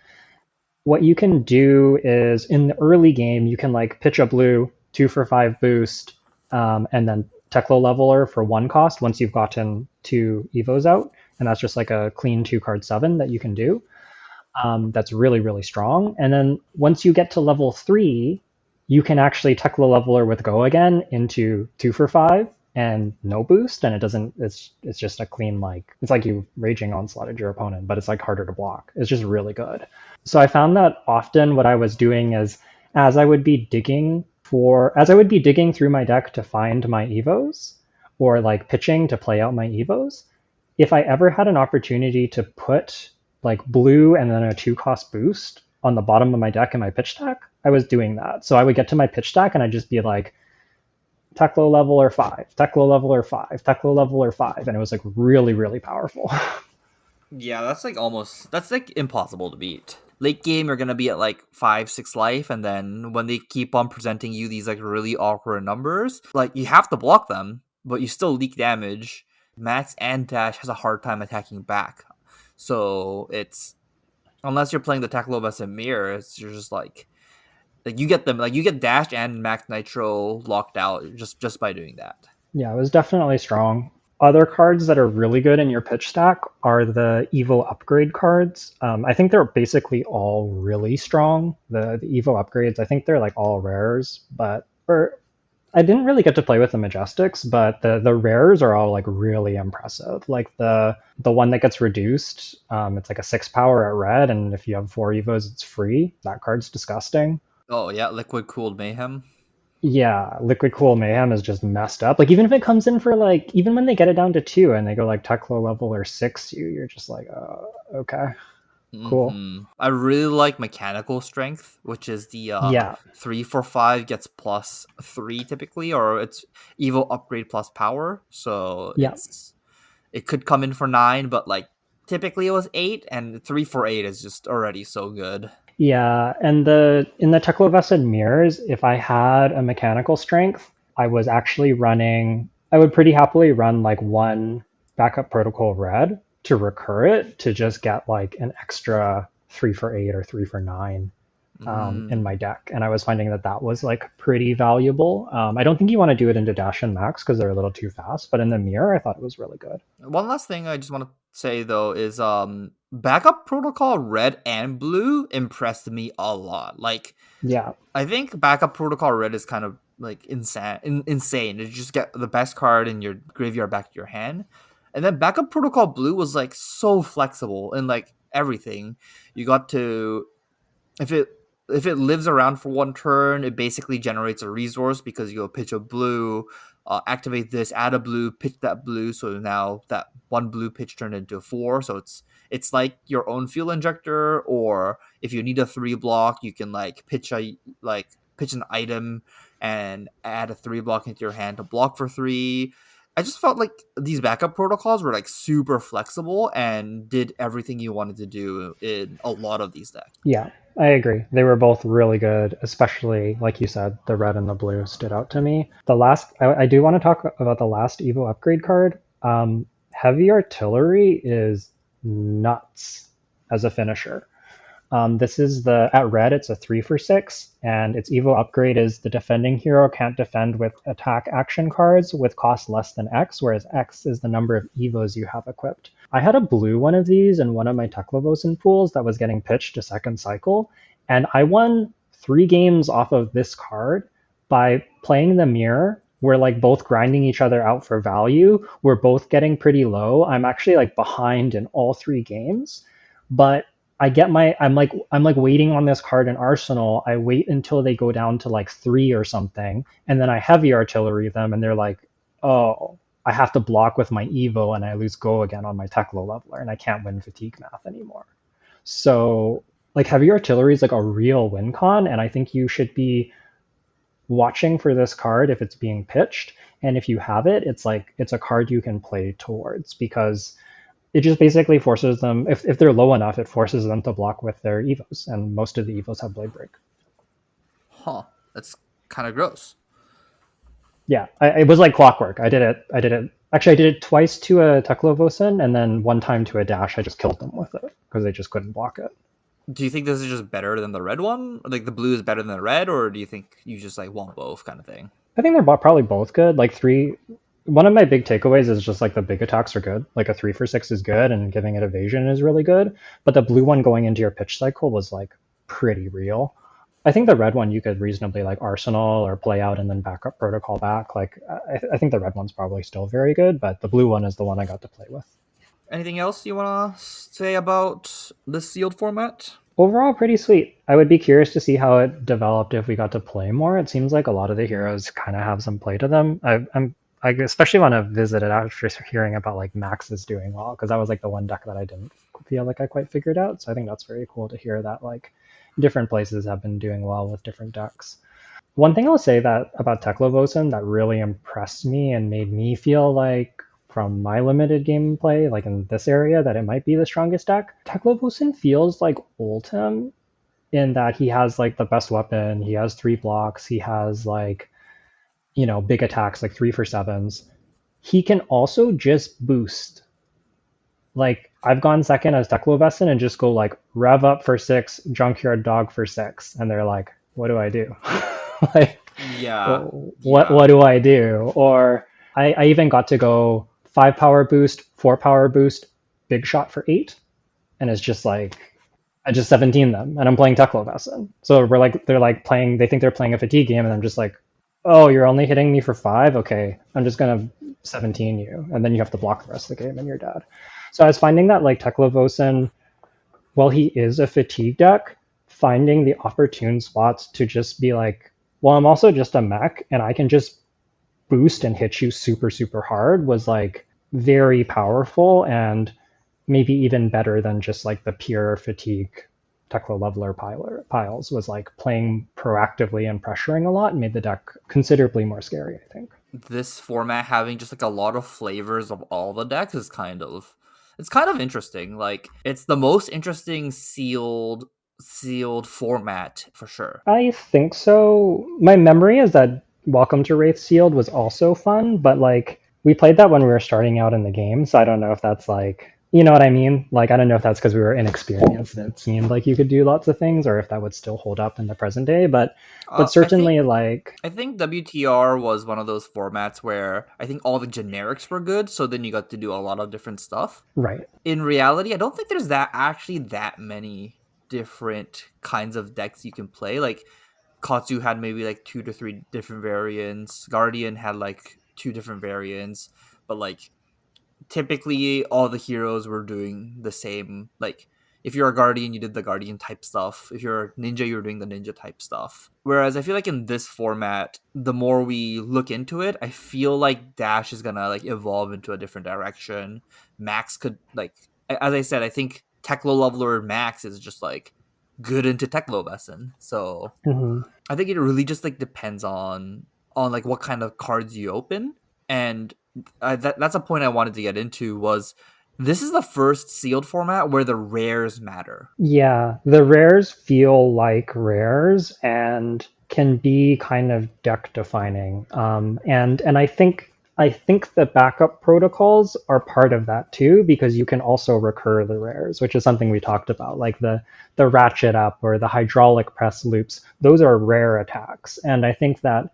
What you can do is in the early game you can like pitch a blue 2 for 5 boost, and then Teklo leveler for 1 cost once you've gotten 2 evos out, and that's just like a clean 2 card 7 that you can do. That's really, really strong. And then once you get to level 3, you can actually Tekla leveler with Go again into 2 for 5 and no boost, and it doesn't. It's just a clean like it's like you raging onslaughted your opponent, but it's like harder to block. It's just really good. So I found that often what I was doing is as I would be digging through my deck to find my evos or like pitching to play out my evos, if I ever had an opportunity to put like blue and then a 2 cost boost on the bottom of my deck in my pitch stack, I was doing that. So I would get to my pitch stack and I'd just be like, Teklo level or 5, Teklo level or 5, Teklo level or 5. And it was like really, really powerful. Yeah, that's like impossible to beat. Late game, you're gonna be at like 5, 6 life, and then when they keep on presenting you these like really awkward numbers, like you have to block them, but you still leak damage. Max and Dash has a hard time attacking back, so it's unless you're playing the Tacloba and Mirror, you're just like you get them like you get Dash and Max Nitro locked out just by doing that. Yeah, it was definitely strong. Other cards that are really good in your pitch stack are the Evo upgrade cards. I think they're basically all really strong. The Evo upgrades, I think they're like all rares, but or I didn't really get to play with the Majestics, but the rares are all like really impressive. Like the one that gets reduced, it's like a 6 power at red, and if you have 4 evos, it's free. That card's disgusting. Oh yeah, Liquid Cooled Mayhem. Yeah, Liquid Cool Mayhem is just messed up. Like even if it comes in for like even when they get it down to 2 and they go like Teklo level or 6 you, you're just like, okay, cool. I really like Mechanical Strength, which is the Yeah, 3 for 5 gets +3 typically, or it's Evo upgrade plus power. So yeah. it could come in for 9, but like typically it was 8, and 3 for 8 is just already so good. Yeah, and the in the Teclovested mirrors, if I had a mechanical strength, I was actually running. I would pretty happily run like one backup protocol red to recur it to just get like an extra 3 for 8 or 3 for 9 in Mm. my deck, and I was finding that that was like pretty valuable. I don't think you want to do it into Dash and Max because they're a little too fast, but in the mirror, I thought it was really good. One last thing I just want to say though is backup protocol red and blue impressed me a lot. Like Yeah, I think backup protocol red is kind of like insane. You just get the best card in your graveyard back to your hand, and then backup protocol blue was like so flexible and like everything. You got to if it if it lives around for one turn, it basically generates a resource because you'll pitch a blue, activate this, add a blue, pitch that blue. So now that one blue pitch turned into 4. So it's like your own fuel injector, or if you need a 3 block, you can like pitch an item and add a 3 block into your hand to block for 3. I just felt like these backup protocols were like super flexible and did everything you wanted to do in a lot of these decks. yeah, I agree. They were both really good, especially like you said, the red and the blue stood out to me. I do want to talk about the last Evo upgrade card. Heavy artillery is nuts as a finisher. This is the at red. It's a 3 for 6, and its Evo upgrade is the defending hero can't defend with attack action cards with cost less than X, whereas X is the number of Evos you have equipped. I had a blue one of these in one of my Teklevosen pools that was getting pitched to second cycle, and I won 3 games off of this card by playing the mirror. We're like both grinding each other out for value. We're both getting pretty low. I'm actually like behind in all 3 games, but I'm like waiting on this card in Arsenal. I wait until they go down to like 3 or something, and then I heavy artillery them, and they're like, oh, I have to block with my Evo, and I lose Go again on my Teklo leveler, and I can't win fatigue math anymore. So like heavy artillery is like a real win con, and I think you should be watching for this card if it's being pitched, and if you have it, it's like it's a card you can play towards because It just basically forces them, if they're low enough, it forces them to block with their evos, and most of the evos have blade break. Huh. That's kind of gross. Yeah, it was like clockwork. I did it. Actually, I did it twice to a Teklovosin, and then one time to a dash. I just killed them with it because they just couldn't block it. Do you think this is just better than the red one? Like the blue is better than the red, or do you think you just like want both kind of thing? I think they're probably both good. Like three, one of my big takeaways is just like the big attacks are good. Like a 3 for 6 is good, and giving it evasion is really good. But the blue one going into your pitch cycle was like pretty real. I think the red one you could reasonably like arsenal or play out and then backup protocol back. Like I think the red one's probably still very good, but the blue one is the one I got to play with. Anything else you want to say about the sealed format? Overall, pretty sweet. I would be curious to see how it developed if we got to play more. It seems like a lot of the heroes kind of have some play to them. I especially want to visit it after hearing about like Max is doing well, because that was like the one deck that I didn't feel like I quite figured out. So I think that's very cool to hear that like different places have been doing well with different decks. One thing I'll say that about Teklovosin that really impressed me and made me feel like from my limited gameplay, like in this area, that it might be the strongest deck. Teklovosin feels like Oldhim in that he has like the best weapon, he has 3 blocks, he has like, big attacks like 3 for 7s. He can also just boost. Like I've gone second as Teklovosin and just go like rev up for 6, junkyard dog for 6, and they're like, what do I do? Like Yeah, what yeah. do I do? Or I even got to go 5 power boost, 4 power boost, big shot for 8, and it's just like I just 17 them, and I'm playing Teklo Vesson. So they're like playing, they think they're playing a fatigue game, and I'm just like, oh, you're only hitting me for 5? Okay, I'm just gonna 17 you, and then you have to block the rest of the game, and you're dead. So I was finding that like Teklovosin, while he is a fatigue deck, finding the opportune spots to just be like, well, I'm also just a mech and I can just boost and hit you super, super hard was like very powerful and maybe even better than just like the pure fatigue Tekla leveler piles was like playing proactively and pressuring a lot and made the deck considerably more scary, I think. This format having just like a lot of flavors of all the decks is kind of interesting. Like it's the most interesting sealed format for sure. I think so. My memory is that Welcome to Wraith Sealed was also fun, but like we played that when we were starting out in the game, so I don't know if that's like, you know what I mean? Like I don't know if that's because we were inexperienced and it seemed like you could do lots of things, or if that would still hold up in the present day. But I think certainly like I think WTR was one of those formats where I think all the generics were good, so then you got to do a lot of different stuff. right. In reality, I don't think there's that many different kinds of decks you can play. Like Katsu had maybe like 2 to 3 different variants. Guardian had like 2 different variants, but like typically all the heroes were doing the same. Like if you're a guardian, you did the guardian type stuff. If you're a ninja, you were doing the ninja type stuff. Whereas I feel like in this format, the more we look into it, I feel like Dash is gonna like evolve into a different direction. Max could like, as I said, I think Teklo leveler Max is just like good into Teklo lesson. So Hmm. I think it really just like depends on like what kind of cards you open, and that's a point I wanted to get into. Was this is the first sealed format where the rares matter? Yeah, the rares feel like rares and can be kind of deck defining. And I think the backup protocols are part of that too, because you can also recur the rares, which is something we talked about, like the ratchet up or the hydraulic press loops. Those are rare attacks, and I think that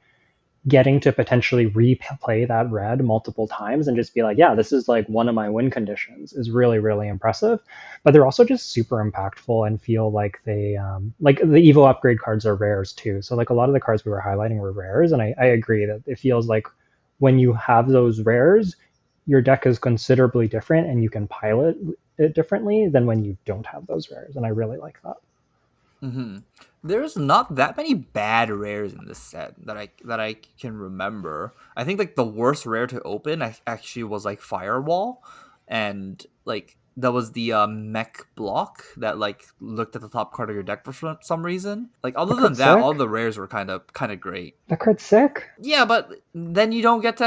getting to potentially replay that red multiple times and just be like, yeah, this is like one of my win conditions is really, really impressive. But they're also just super impactful and feel like like the Evo upgrade cards are rares too. So like a lot of the cards we were highlighting were rares. And I agree that it feels like when you have those rares, your deck is considerably different and you can pilot it differently than when you don't have those rares. And I really like that. Mm-hmm. There's not that many bad rares in this set that I can remember. I think like the worst rare to open actually was like Firewall, and like that was the mech block that like looked at the top card of your deck for some reason. Like other That than card's that, all sick. the rares were kind of great. That card's sick. Yeah, but then you don't get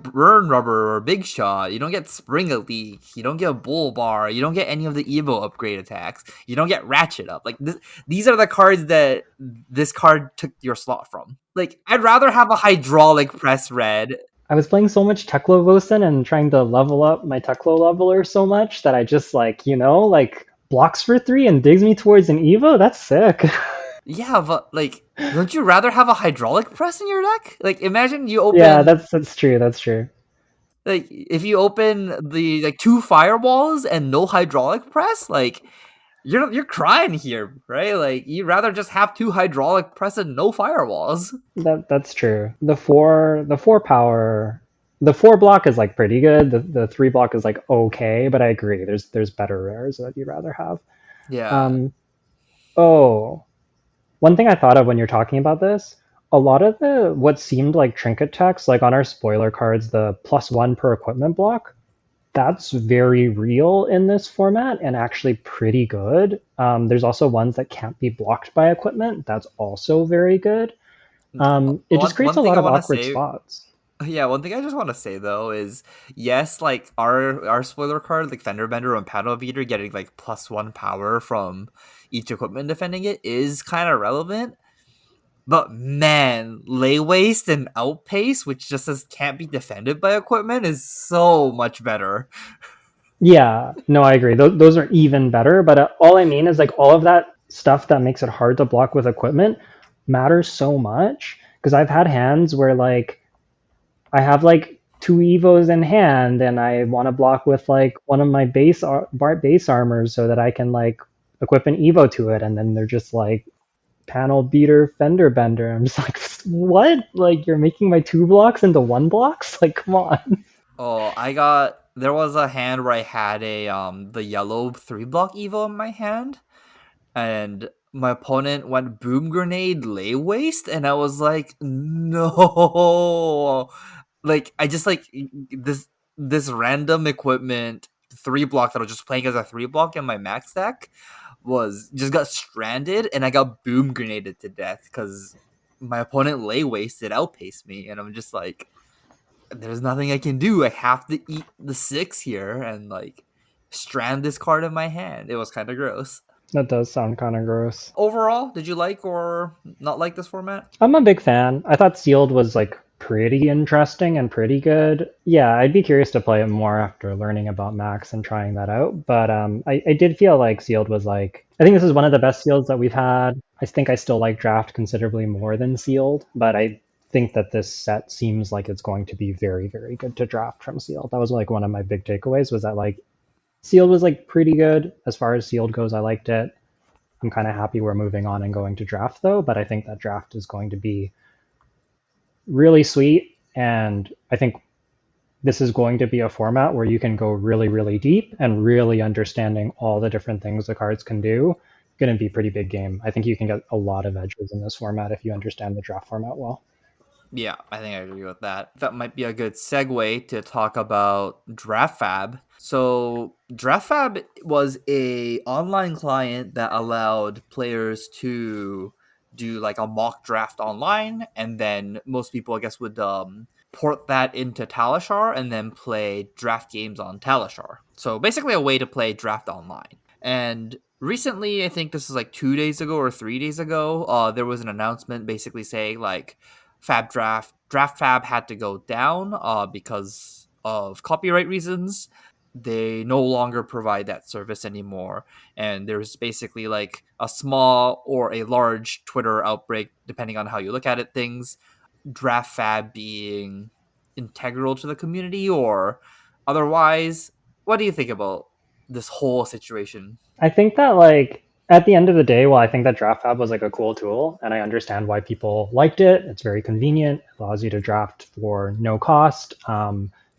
burn rubber or big shot. You don't get spring a leak. You don't get bull bar. You don't get any of the Evo upgrade attacks. You don't get ratchet up. Like these are the cards that this card took your slot from. Like I'd rather have a hydraulic press red. I was playing so much Teklo and trying to level up my Teklo leveler so much that I just like, like blocks for 3 and digs me towards an Evo. That's sick. Yeah, but like, don't you rather have a hydraulic press in your deck? Like, imagine you Yeah, open that's true. That's true. like if you open the like two firewalls and no hydraulic press, like you're crying here, right? Like you'd rather just have two hydraulic press and no firewalls. That's true. The four power, the 4 block is like pretty good. The 3 block is like okay, but I agree. There's better rares that you'd rather have. Yeah. Um. Oh, one thing I thought of when you're talking about this, a lot of the what seemed like trinket text, like on our spoiler cards, the +1 per equipment block, that's very real in this format and actually pretty good. There's also ones that can't be blocked by equipment. That's also very good. It just creates One a thing lot I of want to awkward say, spots. yeah, one thing I just want to say though is yes, like our spoiler card, like Fender Bender and Paddle Beater getting like +1 power from each equipment defending it is kind of relevant. But man, lay waste and outpace, which just says can't be defended by equipment, is so much better. Yeah, no, I agree. Those are even better. But all I mean is like all of that stuff that makes it hard to block with equipment matters so much. Because I've had hands where like I have like 2 Evos in hand, and I want to block with like one of my base armors so that I can like equip an Evo to it, and then they're just like panel beater fender bender. I'm just like, what? Like you're making my 2 blocks into 1 blocks? Like, come on. Oh, there was a hand where I had a the yellow 3 block Evo in my hand, and my opponent went boom grenade lay waste, and I was like, no. Like I just like this random equipment 3 block that I was just playing as a 3 block in my max deck was just got stranded, and I got boom grenaded to death because my opponent lay wasted outpaced me, and I'm just like, there's nothing I can do. I have to eat the 6 here and like strand this card in my hand. It was kind of gross. That does sound kind of gross. Overall, did you like or not like this format? I'm a big fan. I thought Sealed was like pretty interesting and pretty good. Yeah, I'd be curious to play it more after learning about Max and trying that out. But I did feel like Sealed was like, I think this is one of the best Sealeds that we've had. I think I still like Draft considerably more than Sealed, but I think that this set seems like it's going to be very, very good to draft from Sealed. That was like one of my big takeaways was that like Sealed was like pretty good as far as Sealed goes. I liked it. I'm kind of happy we're moving on and going to Draft though, but I think that Draft is going to be really sweet. And I think this is going to be a format where you can go really, really deep and really understanding all the different things the cards can do. Going to be a pretty big game. I think you can get a lot of edges in this format if you understand the draft format well. Yeah, I think I agree with that. That might be a good segue to talk about Draftfab. So, Draftfab was a online client that allowed players to do like a mock draft online, and then most people, I guess, would port that into Talishar and then play draft games on Talishar. So, basically, a way to play draft online. And recently, I think this is like 2 days ago or 3 days ago, there was an announcement basically saying like Draft Fab had to go down because of copyright reasons. They no longer provide that service anymore, and there's basically like a small or a large Twitter outbreak, depending on how you look at it. Things Draft Fab being integral to the community or otherwise. What do you think about this whole situation? I think that like at the end of the day, while I think that Draftfab was like a cool tool, and I understand why people liked it. It's very convenient. It allows you to draft for no cost.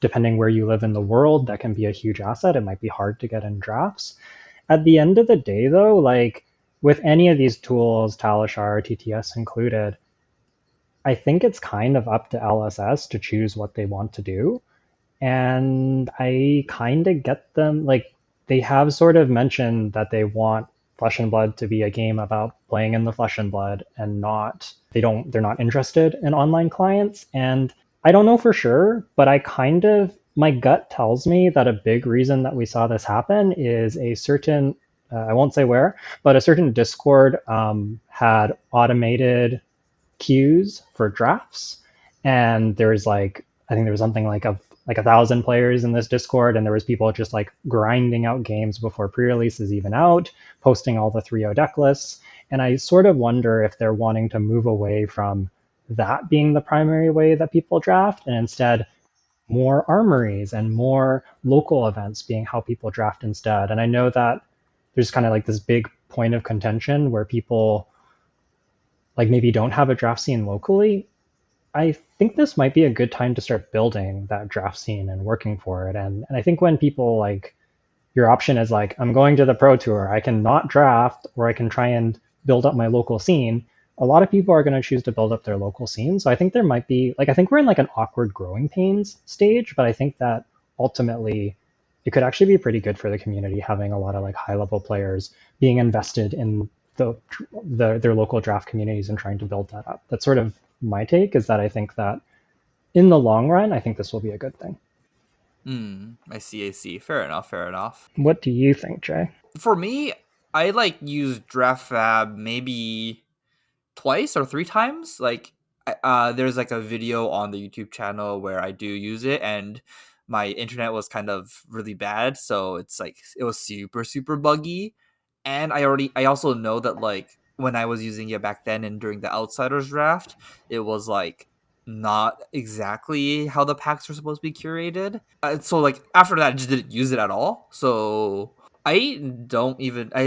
Depending where you live in the world, that can be a huge asset. It might be hard to get in drafts. At the end of the day, though, like with any of these tools, Talishar, TTS included, I think it's kind of up to LSS to choose what they want to do. And I kind of get them. Like they have sort of mentioned that they want Flesh and Blood to be a game about playing in the Flesh and Blood and not they're not interested in online clients. And I don't know for sure, but I kind of my gut tells me that a big reason that we saw this happen is a certain I won't say where, but a certain Discord had automated queues for drafts, and there's like I think there was something like 1,000 players in this Discord, and there was people just like grinding out games before pre-release is even out, posting all the 3.0 deck lists. And I sort of wonder if they're wanting to move away from that being the primary way that people draft, and instead more armories and more local events being how people draft instead. And I know that there's kind of like this big point of contention where people like maybe don't have a draft scene locally. I think this might be a good time to start building that draft scene and working for it. And I think when people like your option is like, I'm going to the pro tour, I can not draft or I can try and build up my local scene. A lot of people are going to choose to build up their local scene. So I think there might be like, I think we're in like an awkward growing pains stage, but I think that ultimately it could actually be pretty good for the community having a lot of like high level players being invested in their local draft communities and trying to build that up. That's sort of my take, is that I think that in the long run, I think this will be a good thing. I see, I see. Fair enough, fair enough. What do you think, Jay? For me, I like use Draftfab maybe twice or three times. Like, there's like a video on the YouTube channel where I do use it, and my internet was kind of really bad, so it's like it was super super buggy. And I also know that like when I was using it back then and during the Outsiders draft, it was like not exactly how the packs are supposed to be curated. So like after that, I just didn't use it at all. So I don't even I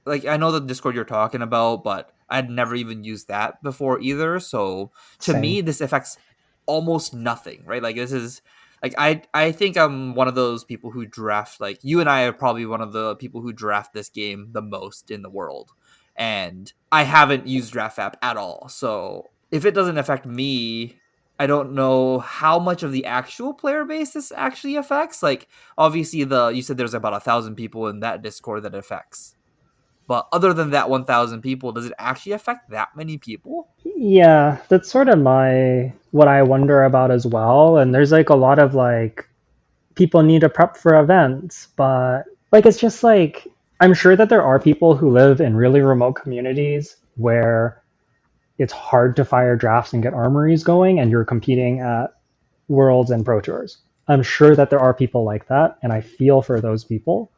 like I know the Discord you're talking about, but I'd never even used that before either. So to Same. me, this affects almost nothing, right? Like this is like I think I'm one of those people who draft, like you and I are probably one of the people who draft this game the most in the world. And I haven't used Draftfab at all. So if it doesn't affect me, I don't know how much of the actual player base this actually affects. Like obviously you said there's about 1,000 people in that Discord that it affects. But other than that 1,000 people, does it actually affect that many people? Yeah, that's sort of my what I wonder about as well. And there's like a lot of like people need to prep for events, but like it's just like I'm sure that there are people who live in really remote communities where it's hard to fire drafts and get armories going and you're competing at worlds and pro tours. I'm sure that there are people like that, and I feel for those people.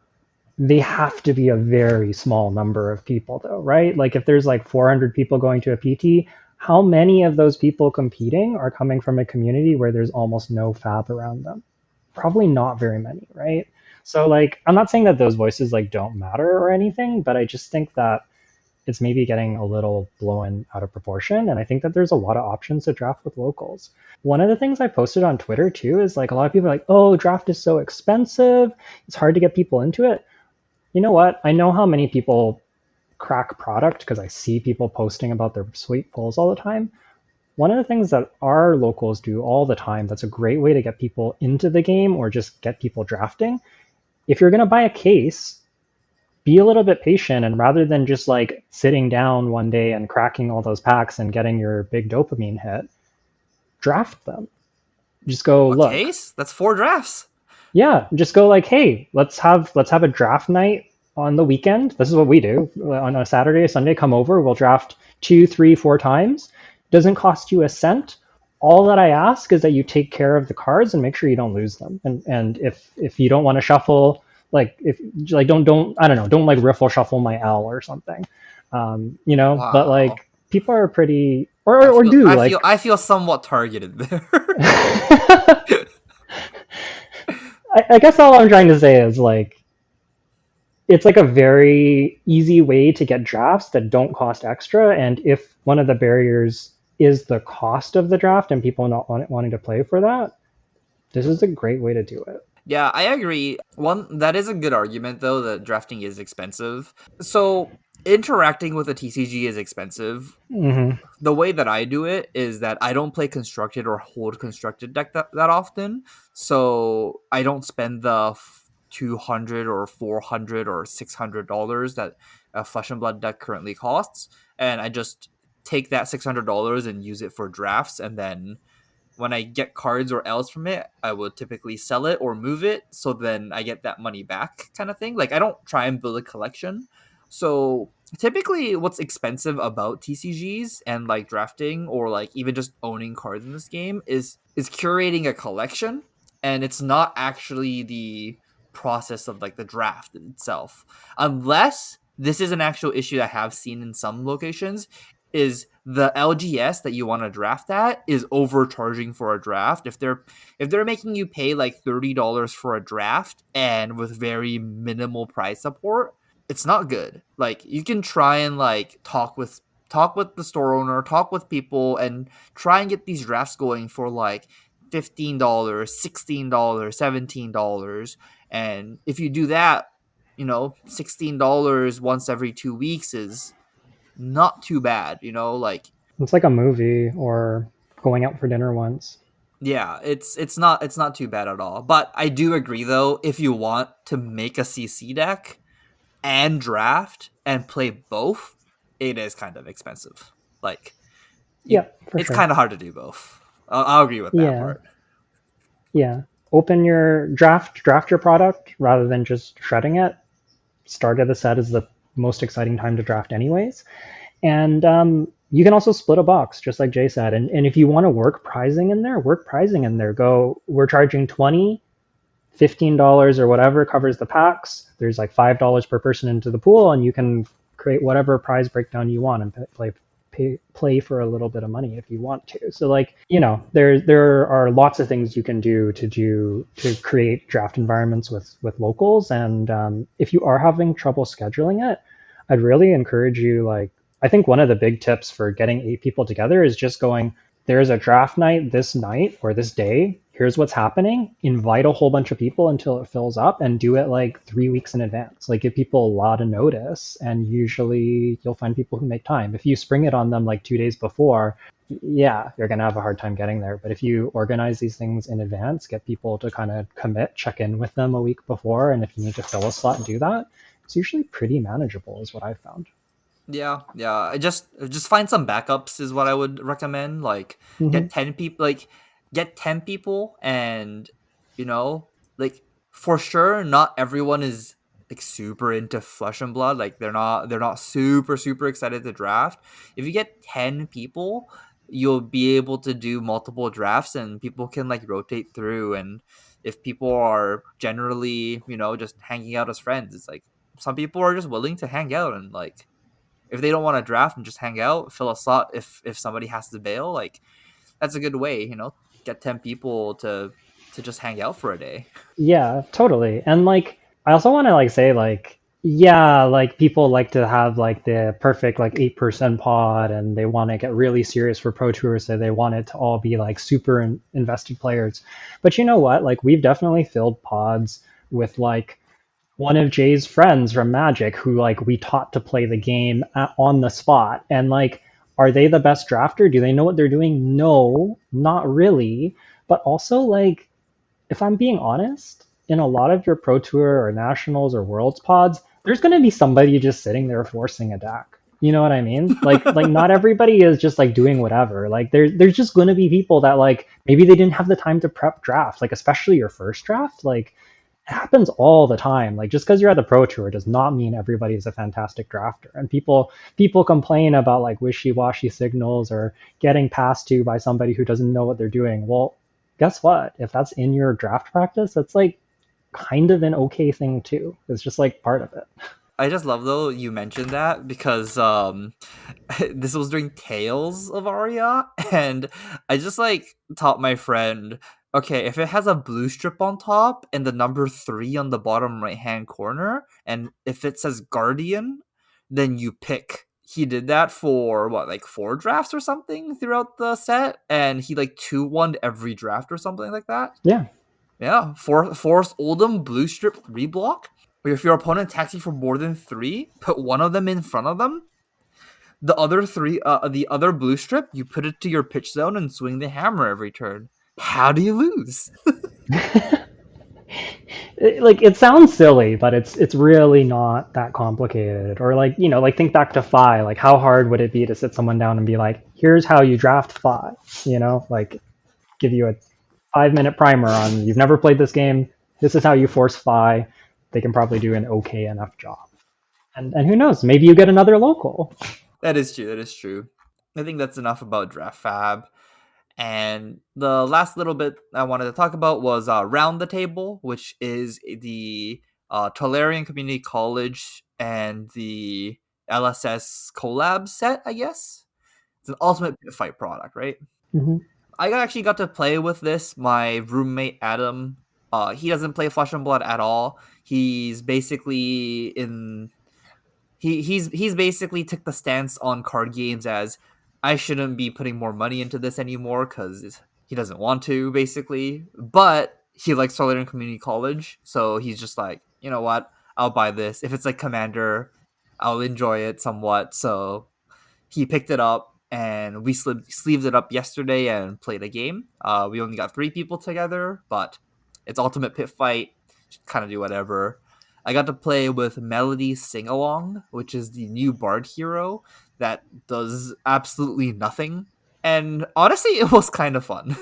They have to be a very small number of people though, right? Like if there's like 400 people going to a PT, how many of those people competing are coming from a community where there's almost no fab around them? Probably not very many, right? So like I'm not saying that those voices like don't matter or anything, but I just think that it's maybe getting a little blown out of proportion. And I think that there's a lot of options to draft with locals. One of the things I posted on Twitter too is like a lot of people are like, oh, draft is so expensive. It's hard to get people into it. You know what? I know how many people crack product because I see people posting about their sweet pulls all the time. One of the things that our locals do all the time that's a great way to get people into the game or just get people drafting, if you're going to buy a case, be a little bit patient, and rather than just like sitting down one day and cracking all those packs and getting your big dopamine hit, draft them. Just go, A look, case? That's 4 drafts. yeah, just go like, hey, let's have a draft night on the weekend. This is what we do on a Saturday or Sunday. Come over, we'll draft 2, 3, 4 times. Doesn't cost you a cent. All that I ask is that you take care of the cards and make sure you don't lose them. And if you don't want to shuffle, like if like don't I don't know, don't like riffle shuffle my L or something, But Wow. like people are pretty or do like. I feel somewhat targeted there. I guess all I'm trying to say is like it's like a very easy way to get drafts that don't cost extra. And if one of the barriers is the cost of the draft and people not wanting to play for that, this is a great way to do it. Yeah, I agree. One that is a good argument though that drafting is expensive. So interacting with a TCG is expensive. Hmm. The way that I do it is that I don't play constructed or hold constructed deck that often. So I don't spend the $200 or $400 or $600 that a Flesh and Blood deck currently costs, and I just take that $600 and use it for drafts, and then when I get cards or L's from it, I would typically sell it or move it, so then I get that money back, kind of thing. Like, I don't try and build a collection. So typically what's expensive about TCGs and like drafting or like even just owning cards in this game is curating a collection, and it's not actually the process of like the draft itself. Unless this is an actual issue I have seen in some locations, is the LGS that you want to draft at is overcharging for a draft. If they're making you pay like $30 for a draft and with very minimal price support, it's not good. Like, you can try and like talk with the store owner, talk with people, and try and get these drafts going for like $15, $16, $17. And if you do that, $16 once every 2 weeks is not too bad, like, It's like a movie or going out for dinner once. yeah, it's not too bad at all. But I do agree though, if you want to make a CC deck and draft and play both, it is kind of expensive. Like, you Yeah, for it's sure. kind of hard to do both. I'll agree with that Yeah, part. yeah. Open your draft your product rather than just shredding it. Start of the set is the most exciting time to draft, anyways. And you can also split a box, just like Jay said. And if you want to work pricing in there, work pricing in there. We're charging 20, $15 or whatever covers the packs. There's like $5 per person into the pool, and you can create whatever prize breakdown you want and play for a little bit of money if you want to. So like, there are lots of things you can do to create draft environments with locals. And if you are having trouble scheduling it, I'd really encourage you, like, I think one of the big tips for getting 8 people together is just going, there's a draft night this night or this day. Here's what's happening. Invite a whole bunch of people until it fills up, and do it like 3 weeks in advance. Like, give people a lot of notice, and usually you'll find people who make time. If you spring it on them like 2 days before, yeah, you're going to have a hard time getting there. But if you organize these things in advance, get people to kind of commit, check in with them a week before, and if you need to fill a slot and do that, it's usually pretty manageable, is what I've found. Yeah. I just find some backups is what I would recommend. Like, Hmm. get 10 people, and you know, like, for sure not everyone is like super into Flesh and Blood. Like, they're not super excited to draft. If you get 10 people, you'll be able to do multiple drafts, and people can like rotate through. And if people are generally, just hanging out as friends, it's like some people are just willing to hang out, and like, if they don't want to draft and just hang out, fill a slot if somebody has to bail, like, that's a good way, get 10 people to just hang out for a day. Yeah, totally. And like, I also want to like say like, yeah, like people like to have like the perfect like 8% pod, and they want to get really serious for pro tours, so they want it to all be like super invested players. But you know what? Like, we've definitely filled pods with like one of Jay's friends from Magic who like we taught to play the game on the spot. And like, are they the best drafter? Do they know what they're doing? No, not really. But also, like, if I'm being honest, in a lot of your Pro Tour or Nationals or Worlds pods, there's going to be somebody just sitting there forcing a deck. You know what I mean? Like not everybody is just like doing whatever. Like, there's just going to be people that like maybe they didn't have the time to prep draft, like especially your first draft. Like, it happens all the time. Like, just because you're at the Pro Tour does not mean everybody is a fantastic drafter. And people complain about like wishy-washy signals or getting passed to by somebody who doesn't know what they're doing. Well, guess what? If that's in your draft practice, that's like kind of an okay thing too. It's just like part of it. I just love though you mentioned that, because this was during Tales of Aria, and I just like taught my friend, okay, if it has a blue strip on top and the number 3 on the bottom right hand corner, and if it says Guardian, then you pick. He did that for what, like 4 drafts or something throughout the set, and he like 2-1 every draft or something like that. Yeah. Yeah, force Oldham blue strip 3 block. If your opponent attacks you for more than 3, put one of them in front of them. The other blue strip, you put it to your pitch zone and swing the hammer every turn. How do you lose? It sounds silly, but it's really not that complicated. Or like like think back to Phi. Like how hard would it be to sit someone down and be like, here's how you draft Phi? Like give you a 5 minute primer on you've never played this game. This is how you force Phi. They can probably do an okay enough job. And who knows? Maybe you get another local. That is true. That is true. I think that's enough about Draftfab. And the last little bit I wanted to talk about was Round the Table, which is the Tolarian Community College and the LSS collab set, I guess. It's an ultimate pit fight product, right? Hmm. I actually got to play with this. My roommate Adam, he doesn't play Flesh and Blood at all. He's basically in he's basically took the stance on card games as I shouldn't be putting more money into this anymore because he doesn't want to basically, but he likes Solarian Community College, so he's just like, you know what, I'll buy this if it's like Commander, I'll enjoy it somewhat. So he picked it up and we sleeved it up yesterday and played a game. We only got 3 people together, but it's ultimate pit fight. Kind of do whatever. I got to play with Melody Sing Along, which is the new Bard hero that does absolutely nothing. And honestly, it was kind of fun.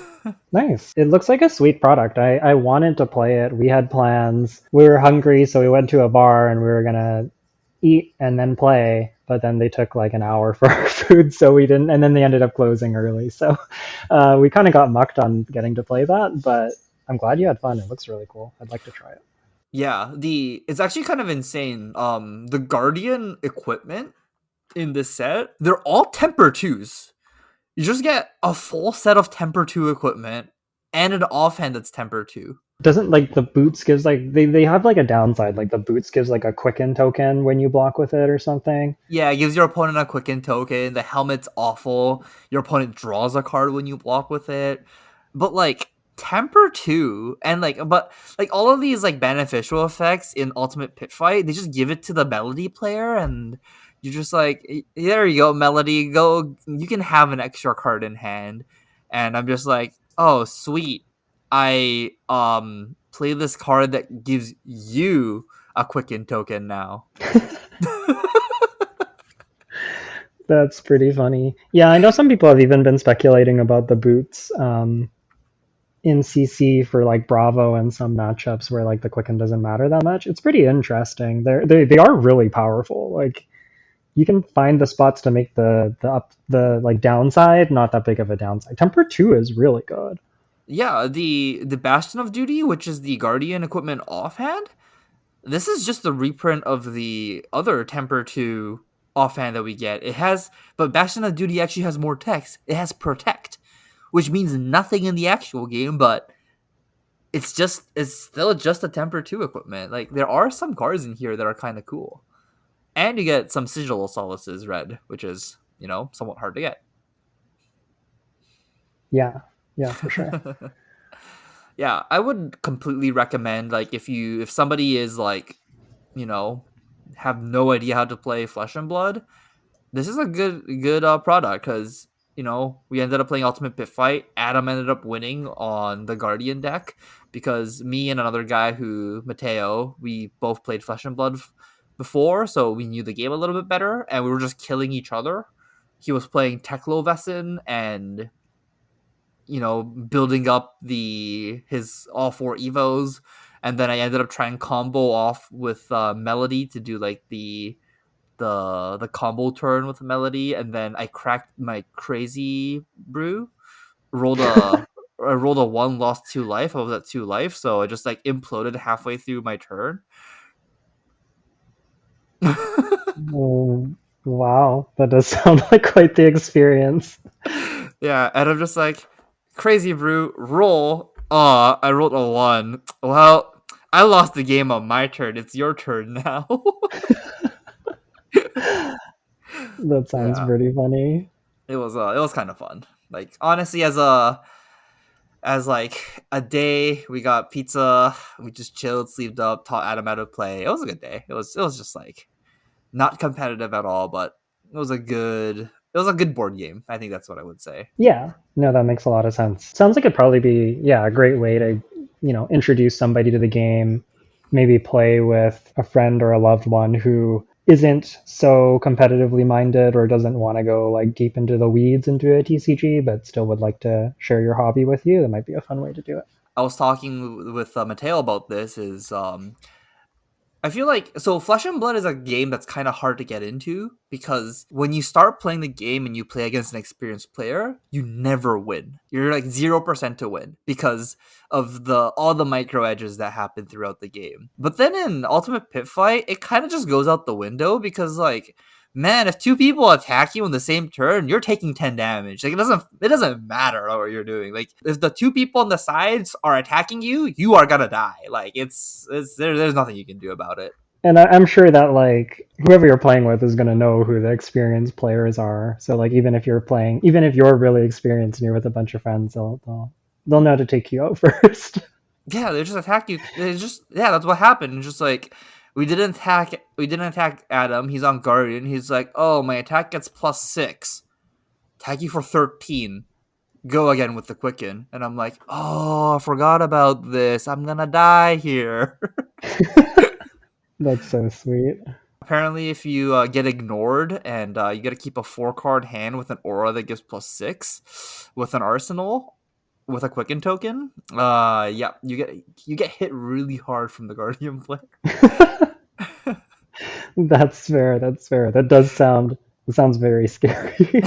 Nice. It looks like a sweet product. I wanted to play it. We had plans. We were hungry, so we went to a bar and we were gonna eat and then play. But then they took like an hour for our food, so we didn't. And then they ended up closing early, so we kind of got mucked on getting to play that. But I'm glad you had fun. It looks really cool. I'd like to try it. Yeah, the it's actually kind of insane. The Guardian equipment in this set, they're all temper twos. You just get a full set of temper 2 equipment and an offhand that's temper 2. Doesn't like the boots gives like they have like a downside, like the boots gives like a quicken token when you block with it or something. Yeah, it gives your opponent a quicken token. The helmet's awful. Your opponent draws a card when you block with it. But like temper 2 and but all of these like beneficial effects in Ultimate Pit Fight, they just give it to the Melody player and you're just like, there you go, Melody, go, you can have an extra card in hand. And I'm just like, oh sweet, I play this card that gives you a quicken token now. That's pretty funny. Yeah, I know some people have even been speculating about the boots in CC for like Bravo and some matchups where like the quicken doesn't matter that much. It's pretty interesting. They are really powerful. Like you can find the spots to make the like downside not that big of a downside. Temper 2 is really good. Yeah, the Bastion of Duty, which is the Guardian equipment offhand, this is just the reprint of the other Temper 2 offhand that we get. But Bastion of Duty actually has more text. It has Protect, which means nothing in the actual game, but it's still just a Temper 2 equipment. Like, there are some cards in here that are kind of cool. And you get some Sigil Solaces red, which is, somewhat hard to get. Yeah, yeah, for sure. Yeah, I would completely recommend, like, if somebody is like, you know have no idea how to play Flesh and Blood, this is a good product because we ended up playing Ultimate Pit Fight. Adam ended up winning on the Guardian deck because me and another guy Mateo, we both played Flesh and Blood before, so we knew the game a little bit better, and we were just killing each other. He was playing Teklo Vessin and building up his all 4 evos, and then I ended up trying combo off with Melody to do like the combo turn with Melody, and then I cracked my crazy brew, rolled a I rolled a 1, lost 2 life. I was at 2 life, so I just like imploded halfway through my turn. Oh, wow, that does sound like quite the experience. Yeah, and I'm just like, crazy brew, roll. I rolled a 1. Well, I lost the game on my turn. It's your turn now. That sounds Yeah, pretty funny. it was kind of fun. Like, honestly, as a day, we got pizza, we just chilled, sleeved up, taught Adam how to play. It was a good day. It was just like not competitive at all, but it was a good board game. I think that's what I would say. Yeah, no, that makes a lot of sense. Sounds like it'd probably be, yeah, a great way to introduce somebody to the game, maybe play with a friend or a loved one who isn't so competitively minded or doesn't want to go like deep into the weeds into a TCG, but still would like to share your hobby with you. That might be a fun way to do it. I was talking with Mateo about this. Is I feel like so Flesh and Blood is a game that's kind of hard to get into because when you start playing the game and you play against an experienced player, you never win. You're like 0% to win because of the all the micro edges that happen throughout the game. But then in Ultimate Pit Fight, it kind of just goes out the window because like man, if two people attack you on the same turn, you're taking 10 damage. Like it doesn't matter what you're doing. Like if the two people on the sides are attacking you, you are gonna die. Like there's nothing you can do about it. And I'm sure that like whoever you're playing with is going to know who the experienced players are. So like even if you're really experienced and you're with a bunch of friends, they'll know to take you out first. Yeah, they just attack you. That's what happened. It's just like we didn't attack Adam. He's on Guardian. He's like, oh, my attack gets +6. Attack you for 13. Go again with the Quicken. And I'm like, oh, I forgot about this. I'm gonna die here. That's so sweet. Apparently, if you get ignored and you got to keep a 4-card hand with an aura that gives +6 with an arsenal with a quicken token, yeah, you get hit really hard from the Guardian player. That's fair. That's fair. It sounds very scary.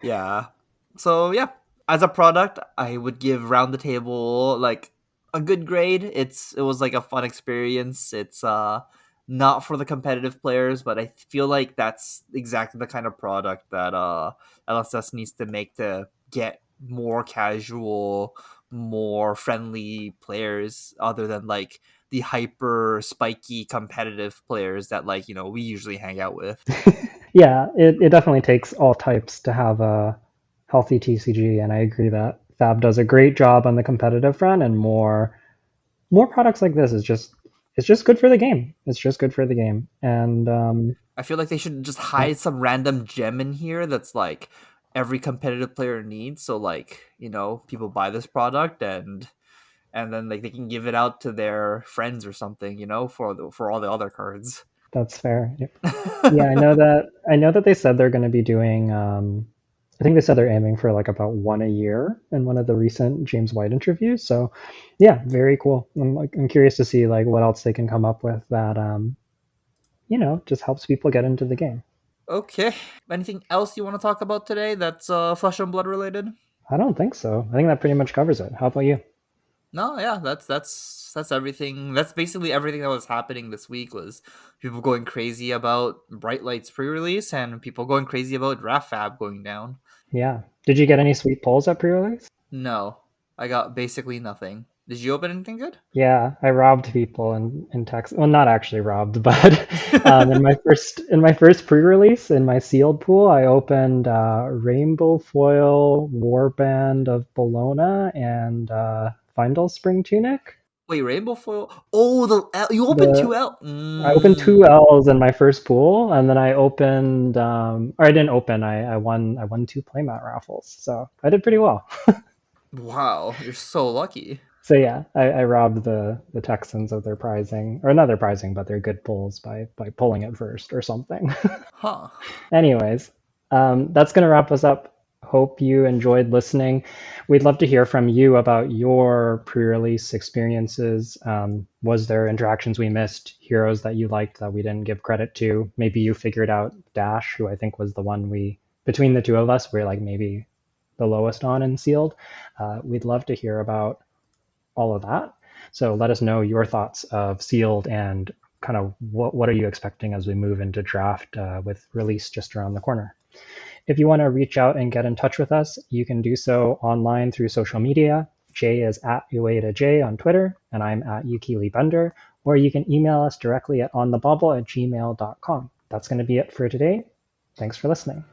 Yeah. So yeah, as a product, I would give Round the Table like a good grade. It was like a fun experience. It's not for the competitive players, but I feel like that's exactly the kind of product that LSS needs to make to get more casual, more friendly players other than like the hyper spiky competitive players that we usually hang out with. Yeah, it definitely takes all types to have a healthy TCG, and I agree that Fab does a great job on the competitive front, and more products like this is just it's just good for the game. It's just good for the game, and I feel like they should just yeah, hide some random gem in here that's like every competitive player needs. So people buy this product and then like they can give it out to their friends or something, for all the other cards. that's fair. Yeah, I know that they said they're going to be doing. I think they said they're aiming for like about one a year in one of the recent James White interviews. So, yeah, very cool. I'm curious to see like what else they can come up with that just helps people get into the game. Okay. Anything else you want to talk about today that's Flesh and Blood related? I don't think so. I think that pretty much covers it. How about you? No, yeah, that's everything. That's basically everything that was happening this week was people going crazy about Bright Light's pre-release and people going crazy about Draftfab going down. Yeah. Did you get any sweet polls at pre-release? No, I got basically nothing. Did you open anything good? Yeah, I robbed people in Texas. Well, not actually robbed, but in my first pre-release in my sealed pool, I opened Rainbow Foil Warband of Bologna and Findle Spring Tunic. Wait, Rainbow Foil? Oh, you opened The two L. I opened two L's in my first pool, and then I opened, or I didn't open. I won two playmat raffles, so I did pretty well. Wow, you're so lucky. So yeah, I robbed the Texans of their prizing, or not their prizing, but their good pulls by pulling it first or something. Huh. Anyways, that's gonna wrap us up. Hope you enjoyed listening. We'd love to hear from you about your pre-release experiences. Was there interactions we missed, heroes that you liked that we didn't give credit to? Maybe you figured out Dash, who I think was the one between the two of us, we're like maybe the lowest on in sealed. We'd love to hear about all of that. So let us know your thoughts of sealed and kind of what are you expecting as we move into draft with release just around the corner. If you want to reach out and get in touch with us, you can do so online through social media. Jay is at UAdaJ on Twitter, and I'm at Yukili Bender, or you can email us directly at onthebobble@gmail.com. That's going to be it for today. Thanks for listening.